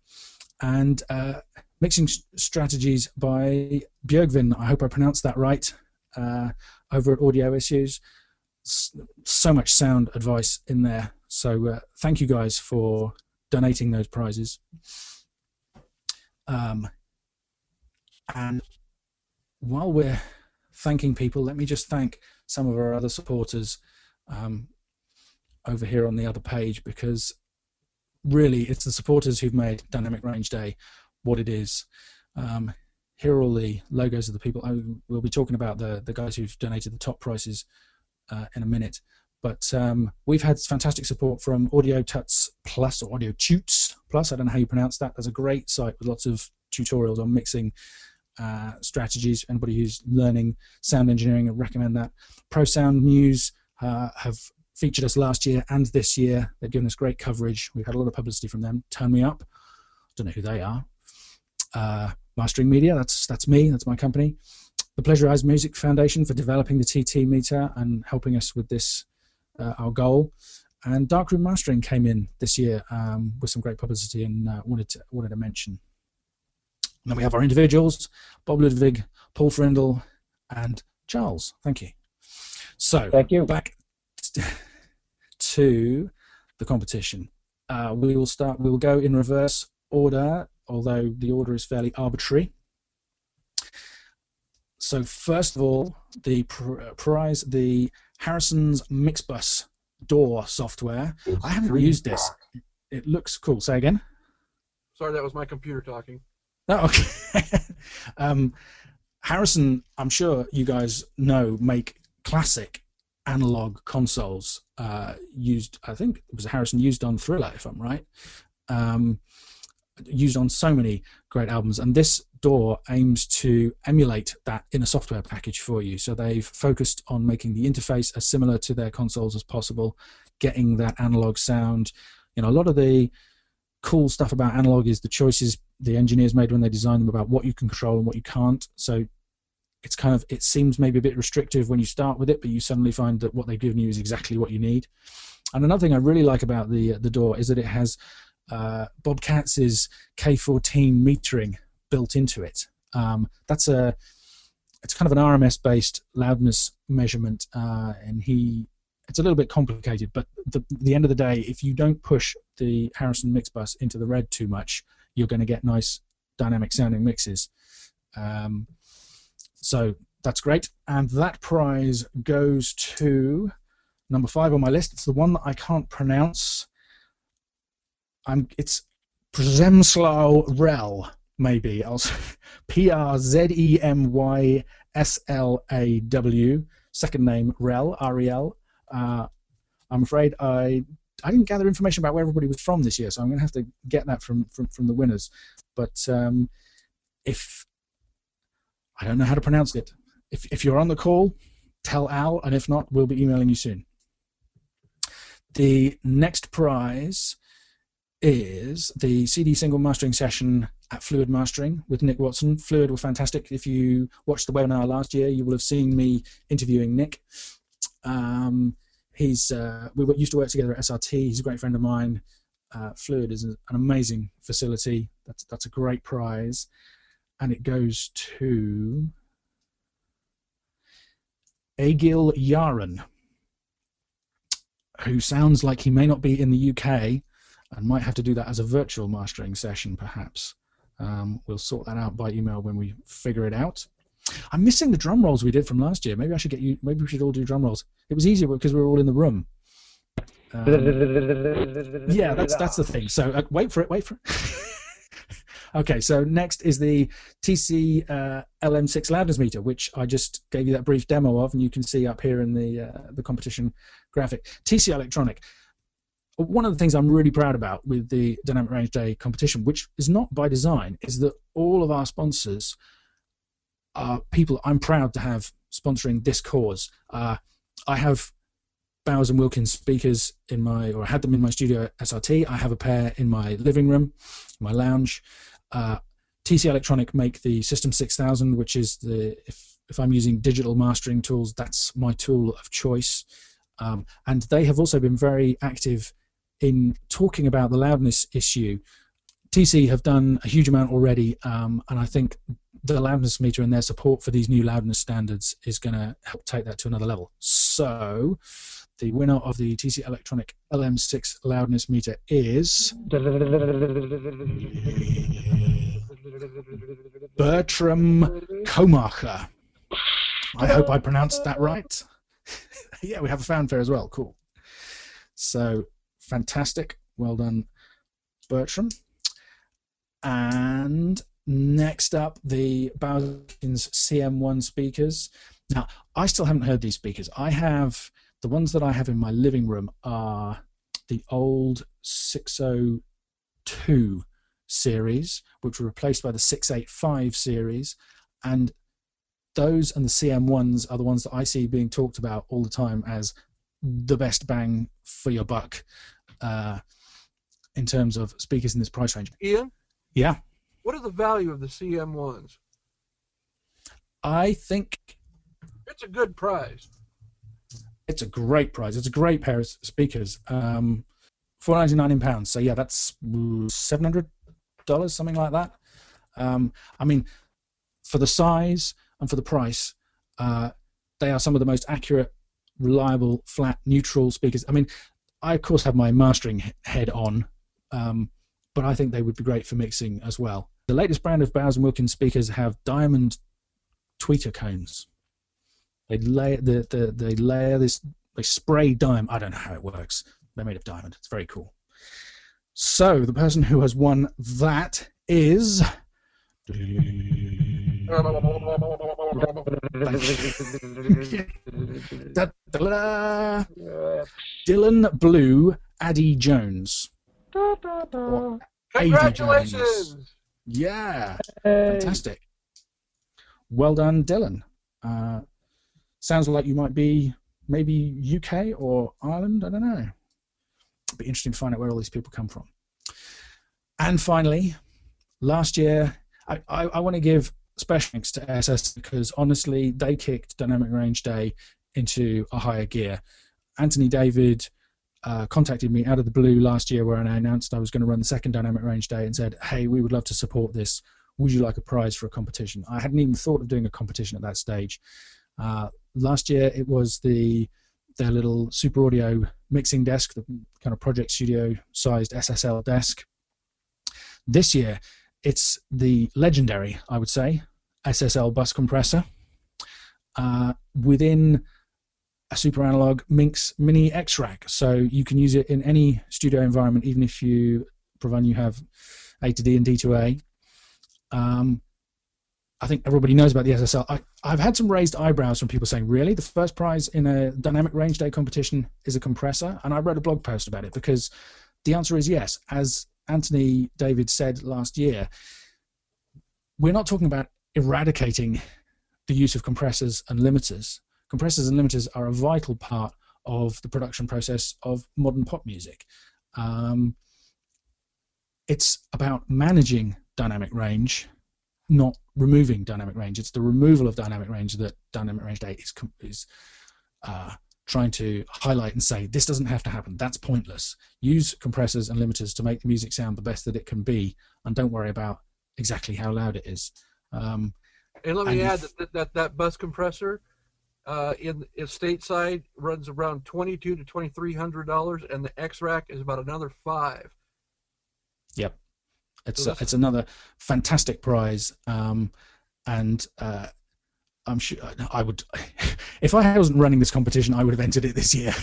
And Mixing Strategies by Björgvin, I hope I pronounced that right, over at Audio Issues. So much sound advice in there. So thank you guys for donating those prizes. And while we're thanking people, let me just thank some of our other supporters over here on the other page, because really it's the supporters who've made Dynamic Range Day what it is. Here are all the logos of the people. We'll be talking about the guys who've donated the top prices in a minute. But we've had fantastic support from Audio Tuts Plus, or Audio Tutes Plus. I don't know how you pronounce that. There's a great site with lots of tutorials on mixing strategies. Anybody who's learning sound engineering, I recommend that. Pro Sound News have featured us last year and this year. They've given us great coverage. We've had a lot of publicity from them. TurnMeUp, don't know who they are. Mastering Media, that's me, that's my company. The Pleasurized Music Foundation for developing the TT meter and helping us with this, our goal. And Darkroom Mastering came in this year with some great publicity, and wanted to mention. And then we have our individuals: Bob Ludwig, Paul Frindle, and Charles. Thank you. So thank you. Back to the competition. We will go in reverse order, although the order is fairly arbitrary. So first of all, the prize, the Harrison's Mixbus DAW software. I haven't used this. It looks cool. Say again? Sorry, that was my computer talking. Oh, okay. Harrison, I'm sure you guys know, make classic analog consoles. Used, I think it was Harrison used on Thriller, if I'm right. Used on so many great albums, and this DAW aims to emulate that in a software package for you. So they've focused on making the interface as similar to their consoles as possible, getting that analog sound. You know, a lot of the cool stuff about analog is the choices the engineers made when they designed them about what you can control and what you can't. So it's kind of, it seems maybe a bit restrictive when you start with it, but you suddenly find that what they've given you is exactly what you need. And another thing I really like about the DAW is that it has Bobcat's K14 metering built into it. It's kind of an RMS based loudness measurement, and it's a little bit complicated, but at the end of the day, if you don't push the Harrison mix bus into the red too much, you're going to get nice dynamic sounding mixes. So that's great, and that prize goes to number 5 on my list. It's the one that I can't pronounce. It's Przemysław Rel, maybe. P-R-Z-E-M-Y-S-L-A-W. Second name Rel, R-E-L. I'm afraid I didn't gather information about where everybody was from this year, so I'm going to have to get that from the winners. But if I don't know how to pronounce it, if you're on the call, tell Al, and if not, we'll be emailing you soon. The next prize is the CD single mastering session at Fluid Mastering with Nick Watson. Fluid were fantastic. If you watched the webinar last year, you will have seen me interviewing Nick. We used to work together at SRT. He's a great friend of mine. Fluid is an amazing facility. That's a great prize, and it goes to Egil Yaren, who sounds like he may not be in the UK and might have to do that as a virtual mastering session, perhaps. We'll sort that out by email when we figure it out. I'm missing the drum rolls we did from last year. Maybe I should get you. Maybe we should all do drum rolls. It was easier because we were all in the room. Yeah, that's the thing. So wait for it. Okay, so next is the TC LM6 loudness meter, which I just gave you that brief demo of, and you can see up here in the competition graphic. TC Electronic. One of the things I'm really proud about with the Dynamic Range Day competition, which is not by design, is that all of our sponsors are people I'm proud to have sponsoring this cause. I have Bowers & Wilkins speakers in my, or I had them in my studio at SRT. I have a pair in my living room, my lounge. TC Electronic make the System 6000, which is the, if I'm using digital mastering tools, that's my tool of choice. And they have also been very active in talking about the loudness issue. TC have done a huge amount already, and I think the loudness meter and their support for these new loudness standards is going to help take that to another level. So the winner of the TC Electronic LM6 loudness meter is Bertram Komacher. I hope I pronounced that right. Yeah, we have a fanfare as well. Cool. So fantastic. Well done, Bertram. And next up, the Bowers & Wilkins CM1 speakers. Now, I still haven't heard these speakers. I have, the ones that I have in my living room are the old 602 series, which were replaced by the 685 series. And those and the CM1s are the ones that I see being talked about all the time as the best bang for your buck in terms of speakers in this price range. Ian? Yeah? What are the value of the CM1s? I think it's a good prize. It's a great prize. It's a great pair of speakers. £499 in pounds. So yeah, that's $700, something like that. I mean, for the size and for the price, they are some of the most accurate, reliable, flat, neutral speakers. I mean, I of course have my mastering head on, but I think they would be great for mixing as well. The latest brand of Bowers & Wilkins speakers have diamond tweeter cones. They layer they layer this, they spray diamond. I don't know how it works. They're made of diamond. It's very cool. So the person who has won that is Dylan Blue Addy Jones. Congratulations! Jones. Yeah, fantastic. Well done, Dylan. Sounds like you might be maybe UK or Ireland. I don't know. It'd be interesting to find out where all these people come from. And finally, last year, I want to give special thanks to SS because honestly, they kicked Dynamic Range Day into a higher gear. Anthony David contacted me out of the blue last year when I announced I was going to run the second Dynamic Range Day and said, hey, we would love to support this. Would you like a prize for a competition? I hadn't even thought of doing a competition at that stage. Last year it was their little Super Audio mixing desk, the kind of Project Studio sized SSL desk. This year it's the legendary, I would say, SSL bus compressor within a Super Analog Minx Mini X-Rack. So you can use it in any studio environment, even if providing you have A to D and D to A. I think everybody knows about the SSL. I've had some raised eyebrows from people saying, really? The first prize in a Dynamic Range Day competition is a compressor? And I wrote a blog post about it because the answer is yes. As Anthony David said last year, we're not talking about eradicating the use of compressors and limiters. Compressors and limiters are a vital part of the production process of modern pop music. It's about managing dynamic range, not removing dynamic range. It's the removal of dynamic range that Dynamic Range Day is trying to highlight and say, this doesn't have to happen. That's pointless. Use compressors and limiters to make the music sound the best that it can be, and don't worry about exactly how loud it is. And let me add that bus compressor in stateside runs around $2,200 to $2,300, and the X-Rack is about another $5,000. Yep. It's another fantastic prize, and I'm sure I would. If I wasn't running this competition, I would have entered it this year.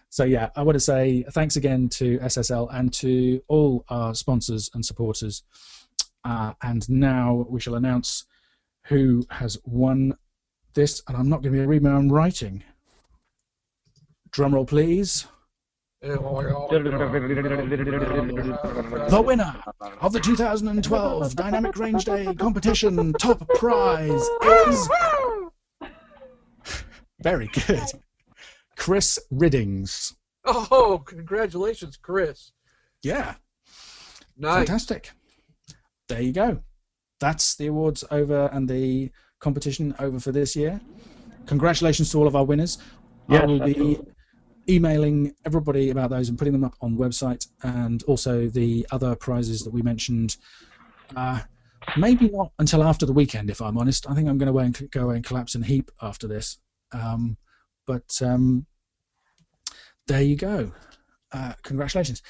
So yeah, I want to say thanks again to SSL and to all our sponsors and supporters. And now we shall announce who has won this. And I'm not going to be reading my own writing. Drum roll, please. The winner of the 2012 Dynamic Range Day competition top prize is... Very good. Chris Riddings. Oh, congratulations, Chris. Yeah. Nice. Fantastic. There you go. That's the awards over and the competition over for this year. Congratulations to all of our winners. Yes, I will be absolutely. emailing everybody about those and putting them up on the website, and also the other prizes that we mentioned. Maybe not until after the weekend, if I'm honest. I think I'm going to go away and collapse in a heap after this. But there you go. Congratulations.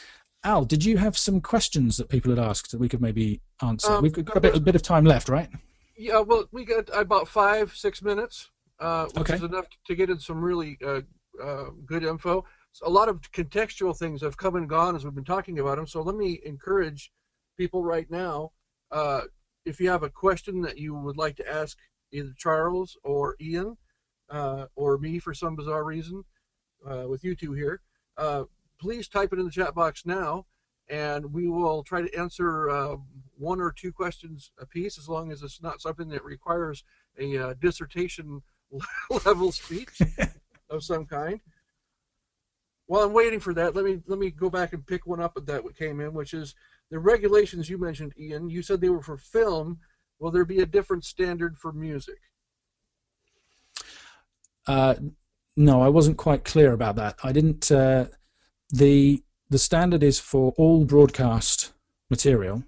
Al, did you have some questions that people had asked that we could maybe answer? We've got a bit of time left, right? Yeah, well, we got about 5-6 minutes, which Okay. is enough to get in some really good info. So a lot of contextual things have come and gone as we've been talking about them. So let me encourage people right now, if you have a question that you would like to ask either Charles or Ian or me for some bizarre reason, with you two here, please type it in the chat box now, and we will try to answer 1 or 2 questions a piece, as long as it's not something that requires a dissertation level speech of some kind. While I'm waiting for that, let me go back and pick one up that came in, which is the regulations you mentioned, Ian. You said they were for film. Will there be a different standard for music? No, I wasn't quite clear about that. I didn't. The standard is for all broadcast material.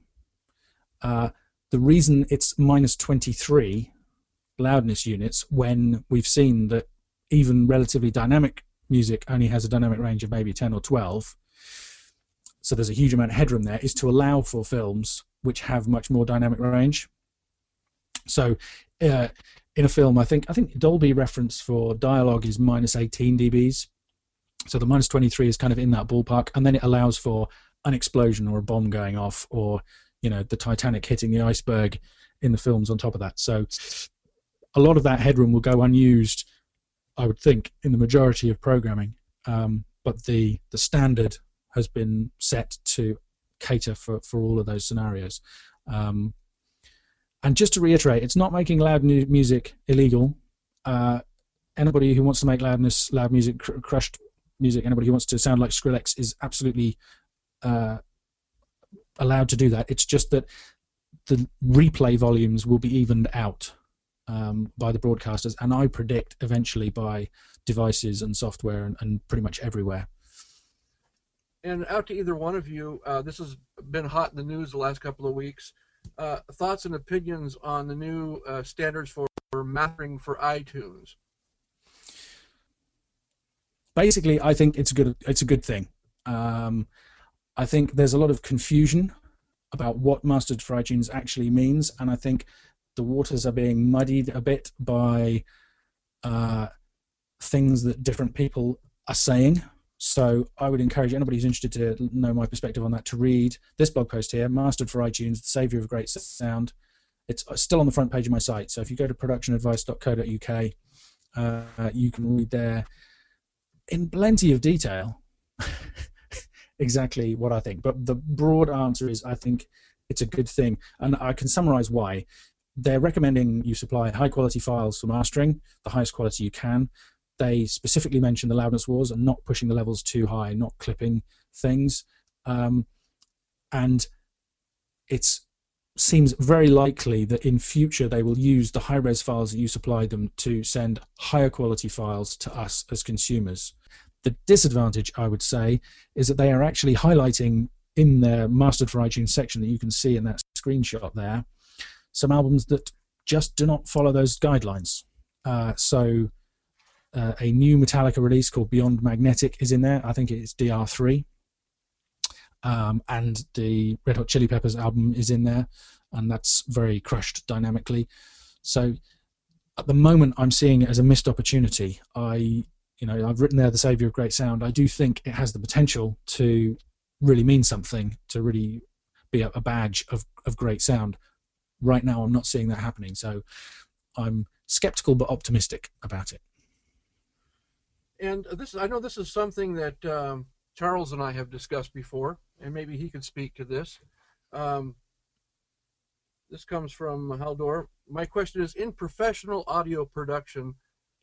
The reason it's minus 23 loudness units, when we've seen that even relatively dynamic music only has a dynamic range of maybe 10 or 12, so there's a huge amount of headroom there, is to allow for films which have much more dynamic range. So in a film, I think Dolby reference for dialogue is minus 18 dBs. So the minus 23 is kind of in that ballpark, and then it allows for an explosion or a bomb going off, or the Titanic hitting the iceberg in the films on top of that. So a lot of that headroom will go unused, I would think, in the majority of programming. But the standard has been set to cater for all of those scenarios. And just to reiterate, it's not making loud music illegal. Anybody who wants to make loud music, crushed music, anybody who wants to sound like Skrillex is absolutely allowed to do that. It's just that the replay volumes will be evened out by the broadcasters, and I predict eventually by devices and software and pretty much everywhere. And out to either one of you, this has been hot in the news the last couple of weeks. Thoughts and opinions on the new standards for mastering for iTunes? Basically, I think it's a good thing. I think there's a lot of confusion about what mastered for iTunes actually means, and I think the waters are being muddied a bit by things that different people are saying. So I would encourage anybody who's interested to know my perspective on that to read this blog post here, Mastered for iTunes, the Saviour of Great Sound. It's still on the front page of my site, so if you go to productionadvice.co.uk, you can read there in plenty of detail exactly what I think. But the broad answer is I think it's a good thing, and I can summarize why. They're recommending you supply high-quality files for mastering, the highest quality you can. They specifically mention the loudness wars and not pushing the levels too high, not clipping things. And it seems very likely that in future they will use the high-res files that you supply them to send higher quality files to us as consumers. The disadvantage, I would say, is that they are actually highlighting in their Mastered for iTunes section that you can see in that screenshot there some albums that just do not follow those guidelines. So a new Metallica release called Beyond Magnetic is in there. I think it's DR3. And the Red Hot Chili Peppers album is in there. and that's very crushed dynamically. So at the moment, I'm seeing it as a missed opportunity. I've written there, the savior of great sound. I do think it has the potential to really mean something, to really be a badge of great sound. Right now, I'm not seeing that happening, so I'm skeptical but optimistic about it. And I know this is something that Charles and I have discussed before, and maybe he could speak to this. This comes from Haldor. My question is, in professional audio production,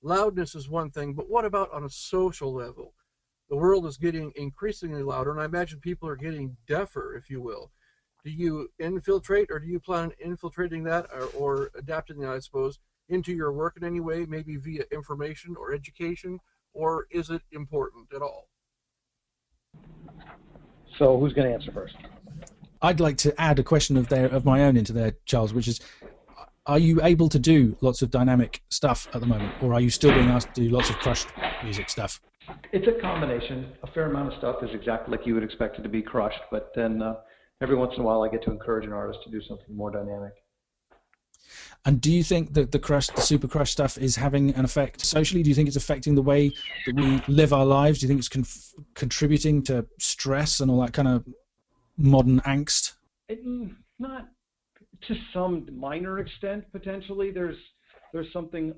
loudness is one thing, but what about on a social level? The world is getting increasingly louder, and I imagine people are getting deafer, if you will. Do you infiltrate, or do you plan on infiltrating that, or adapting that, I suppose, into your work in any way, maybe via information or education, or is it important at all? So who's going to answer first? I'd like to add a question of my own into there, Charles, which is, are you able to do lots of dynamic stuff at the moment, or are you still being asked to do lots of crushed music stuff? It's a combination. A fair amount of stuff is exactly like you would expect it to be crushed, but then every once in a while I get to encourage an artist to do something more dynamic. And do you think that the super crushed stuff is having an effect socially? Do you think it's affecting the way that we live our lives? Do you think it's contributing to stress and all that kind of modern angst? Not to some minor extent, potentially. There's something,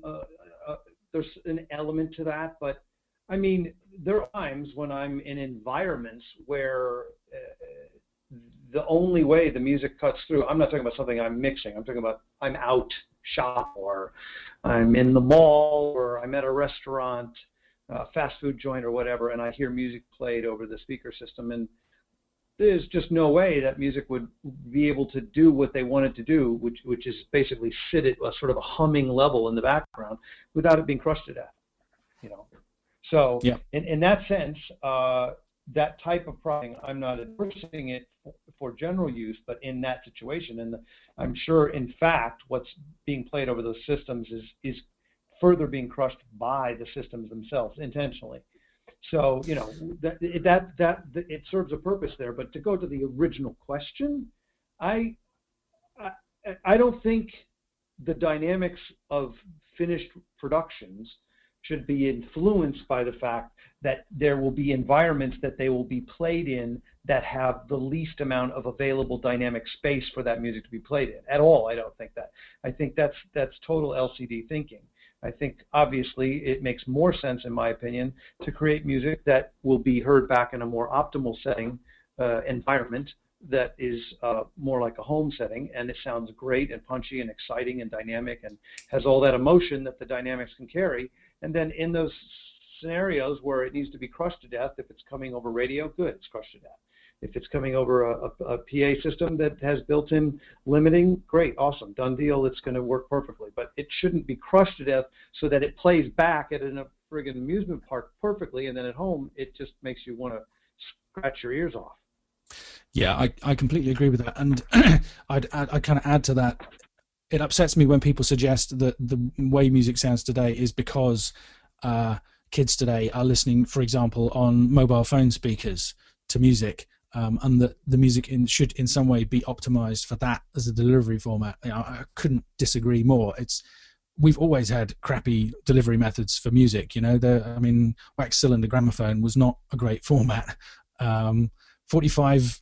there's an element to that, but I mean, there are times when I'm in environments where the only way the music cuts through, I'm not talking about something I'm mixing, I'm talking about I'm out shop, or I'm in the mall, or I'm at a restaurant, fast food joint or whatever, and I hear music played over the speaker system, and there's just no way that music would be able to do what they want it to do, which is basically sit at a sort of a humming level in the background without it being crushed to death, you know. So yeah. In that sense, that type of processing, I'm not endorsing it for general use, but in that situation, and I'm sure, in fact, what's being played over those systems is further being crushed by the systems themselves intentionally. So, you know, that it serves a purpose there. But to go to the original question, I don't think the dynamics of finished productions should be influenced by the fact that there will be environments that they will be played in that have the least amount of available dynamic space for that music to be played in at all. I don't think that. I think that's total LCD thinking. I think obviously it makes more sense, in my opinion, to create music that will be heard back in a more optimal setting, environment that is more like a home setting, and it sounds great and punchy and exciting and dynamic and has all that emotion that the dynamics can carry. And then in those scenarios where it needs to be crushed to death, if it's coming over radio, good, it's crushed to death. If it's coming over a PA system that has built-in limiting, great, awesome, done deal, it's going to work perfectly. But it shouldn't be crushed to death so that it plays back at a friggin' amusement park perfectly, and then at home it just makes you want to scratch your ears off. Yeah, I completely agree with that. And I'd kind of add to that. It upsets me when people suggest that the way music sounds today is because kids today are listening, for example, on mobile phone speakers to music. And that the music should in some way be optimized for that as a delivery format. You know, I couldn't disagree more. We've always had crappy delivery methods for music. You know, I mean, wax cylinder gramophone was not a great format. 45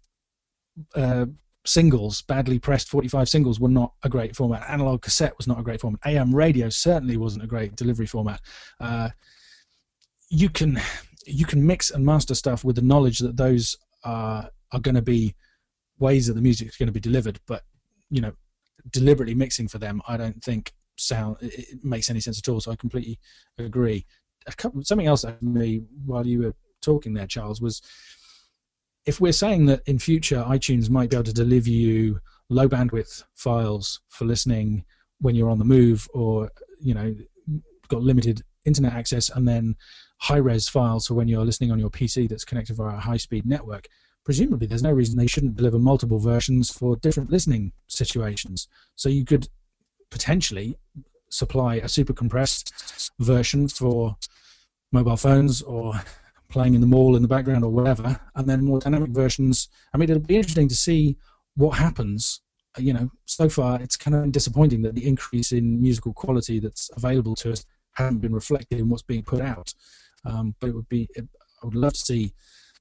singles, badly pressed 45 singles, were not a great format. Analog cassette was not a great format. AM radio certainly wasn't a great delivery format. You can mix and master stuff with the knowledge that those are going to be ways that the music is going to be delivered, but you know, deliberately mixing for them, I don't think it makes any sense at all. So I completely agree. Something else that me while you were talking there, Charles, was if we're saying that in future iTunes might be able to deliver you low bandwidth files for listening when you're on the move, or you know, got limited internet access, and then high-res files for when you're listening on your PC that's connected via a high-speed network, presumably there's no reason they shouldn't deliver multiple versions for different listening situations. So you could potentially supply a super compressed version for mobile phones or playing in the mall in the background or whatever, and then more dynamic versions. I mean, it'll be interesting to see what happens so far it's kind of disappointing that the increase in musical quality that's available to us hasn't been reflected in what's being put out. But I would love to see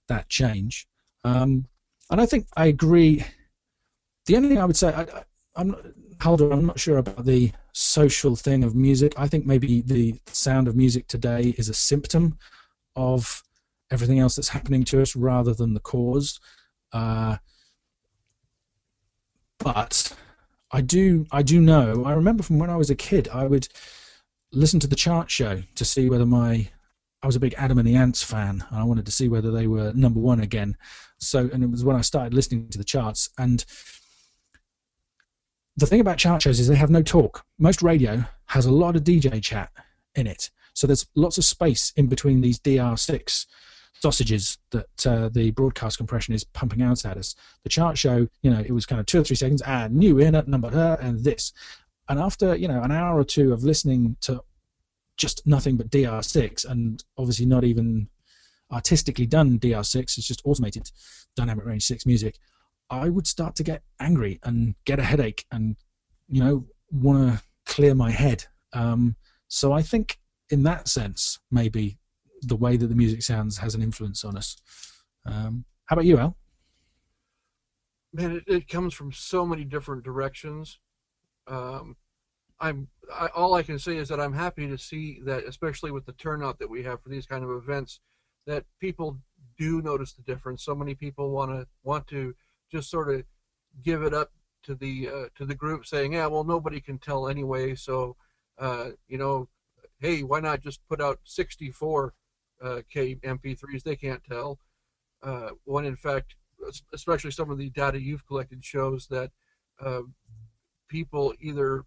that change. And I think I agree. The only thing I would say, I'm not sure about the social thing of music. I think maybe the sound of music today is a symptom of everything else that's happening to us rather than the cause. But I do know. I remember from when I was a kid, I would listen to the chart show to see whether I was a big Adam and the Ants fan, and I wanted to see whether they were #1 again. And it was when I started listening to the charts. And the thing about chart shows is they have no talk. Most radio has a lot of DJ chat in it, so there's lots of space in between these DR6 sausages that the broadcast compression is pumping out at us. The chart show, it was kind of 2 or 3 seconds, and new in at number her and this. And after, an hour or two of listening to just nothing but DR6, and obviously not even artistically done DR6, it's just automated dynamic range 6 music, I would start to get angry and get a headache and, want to clear my head. So I think in that sense, maybe the way that the music sounds has an influence on us. How about you, Al? Man, it comes from so many different directions. All I can say is that I'm happy to see that, especially with the turnout that we have for these kind of events, that people do notice the difference. So many people want to just sort of give it up to the group, saying, yeah, well, nobody can tell anyway, so hey, why not just put out 64 K MP3s? They can't tell. When in fact, especially some of the data you've collected shows that people either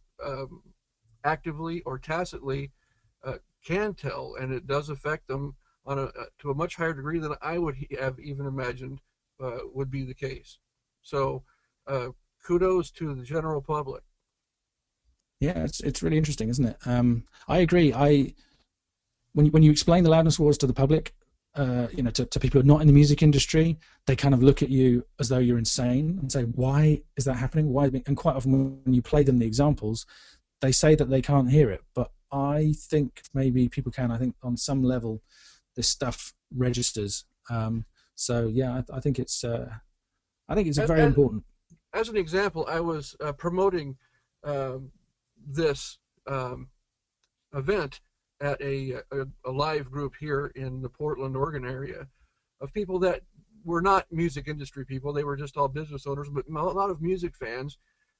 actively or tacitly can tell, and it does affect them to a much higher degree than I would have even imagined would be the case. So kudos to the general public. Yeah, it's really interesting, isn't it? I agree. When you explain the loudness wars to the public, to people who are not in the music industry, they kind of look at you as though you're insane and say, why is that happening? Why? And quite often when you play them the examples, they say that they can't hear it. But I think maybe people can. I think on some level this stuff registers. So yeah, I think it's very important. As an example, I was promoting this event at a live group here in the Portland, Oregon area of people that were not music industry people. They were just all business owners, but a lot of music fans.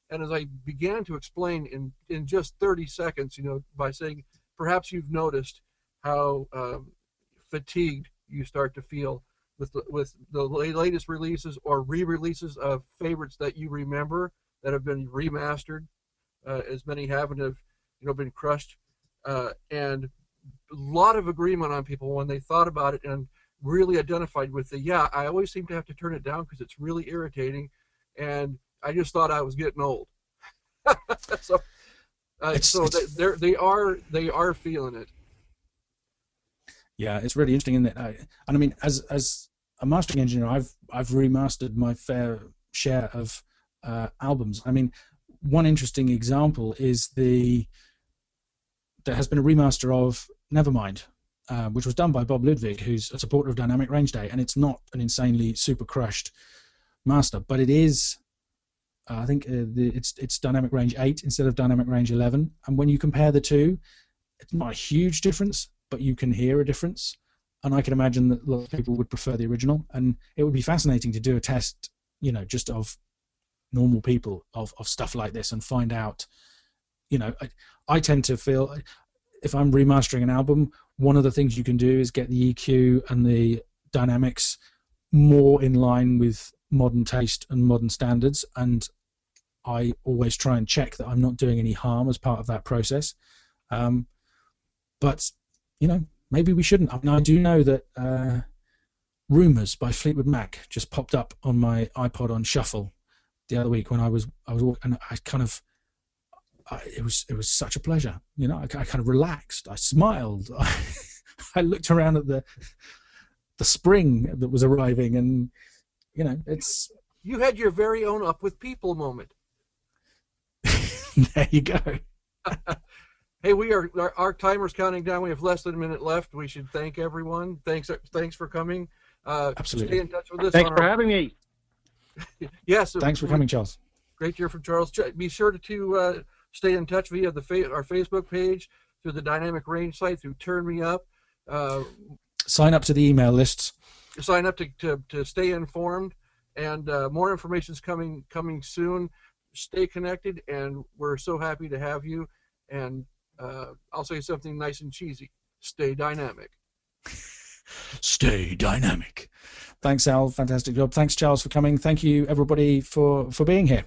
And as I began to explain in just 30 seconds, by saying, perhaps you've noticed how fatigued you start to feel with the latest releases or re-releases of favorites that you remember that have been remastered, as many have and have been crushed. And a lot of agreement on people when they thought about it and really identified with I always seem to have to turn it down because it's really irritating, and I just thought I was getting old. So they are feeling it. Yeah, it's really interesting, isn't it? And I mean, as a mastering engineer, I've remastered my fair share of albums. I mean, one interesting example is there has been a remaster of Nevermind, which was done by Bob Ludwig, who's a supporter of Dynamic Range Day, and it's not an insanely super crushed master, but it is. I think it's Dynamic Range 8 instead of Dynamic Range 11, and when you compare the two, it's not a huge difference, but you can hear a difference. And I can imagine that a lot of people would prefer the original, and it would be fascinating to do a test, just of normal people of stuff like this and find out. I tend to feel if I'm remastering an album, one of the things you can do is get the EQ and the dynamics more in line with modern taste and modern standards, and I always try and check that I'm not doing any harm as part of that process. But maybe we shouldn't. I mean, I do know that Rumours by Fleetwood Mac just popped up on my iPod on shuffle the other week when I was walking, and it was such a pleasure. I kind of relaxed. I smiled. I looked around at the spring that was arriving, and it's. You had your very own Up with People moment. There you go. Hey, our timer's counting down. We have less than a minute left. We should thank everyone. Thanks for coming. Absolutely. Stay in touch with us. Thanks for having me. Yes. Thanks for coming, Charles. Great to hear from Charles. Be sure to stay in touch via our Facebook page, through the Dynamic Range site, through TurnMeUp. Sign up to the email lists. Sign up to stay informed, and more information is coming soon. Stay connected, and we're so happy to have you. And I'll say something nice and cheesy. Stay dynamic. Stay dynamic. Thanks, Al. Fantastic job. Thanks, Charles, for coming. Thank you, everybody, for being here.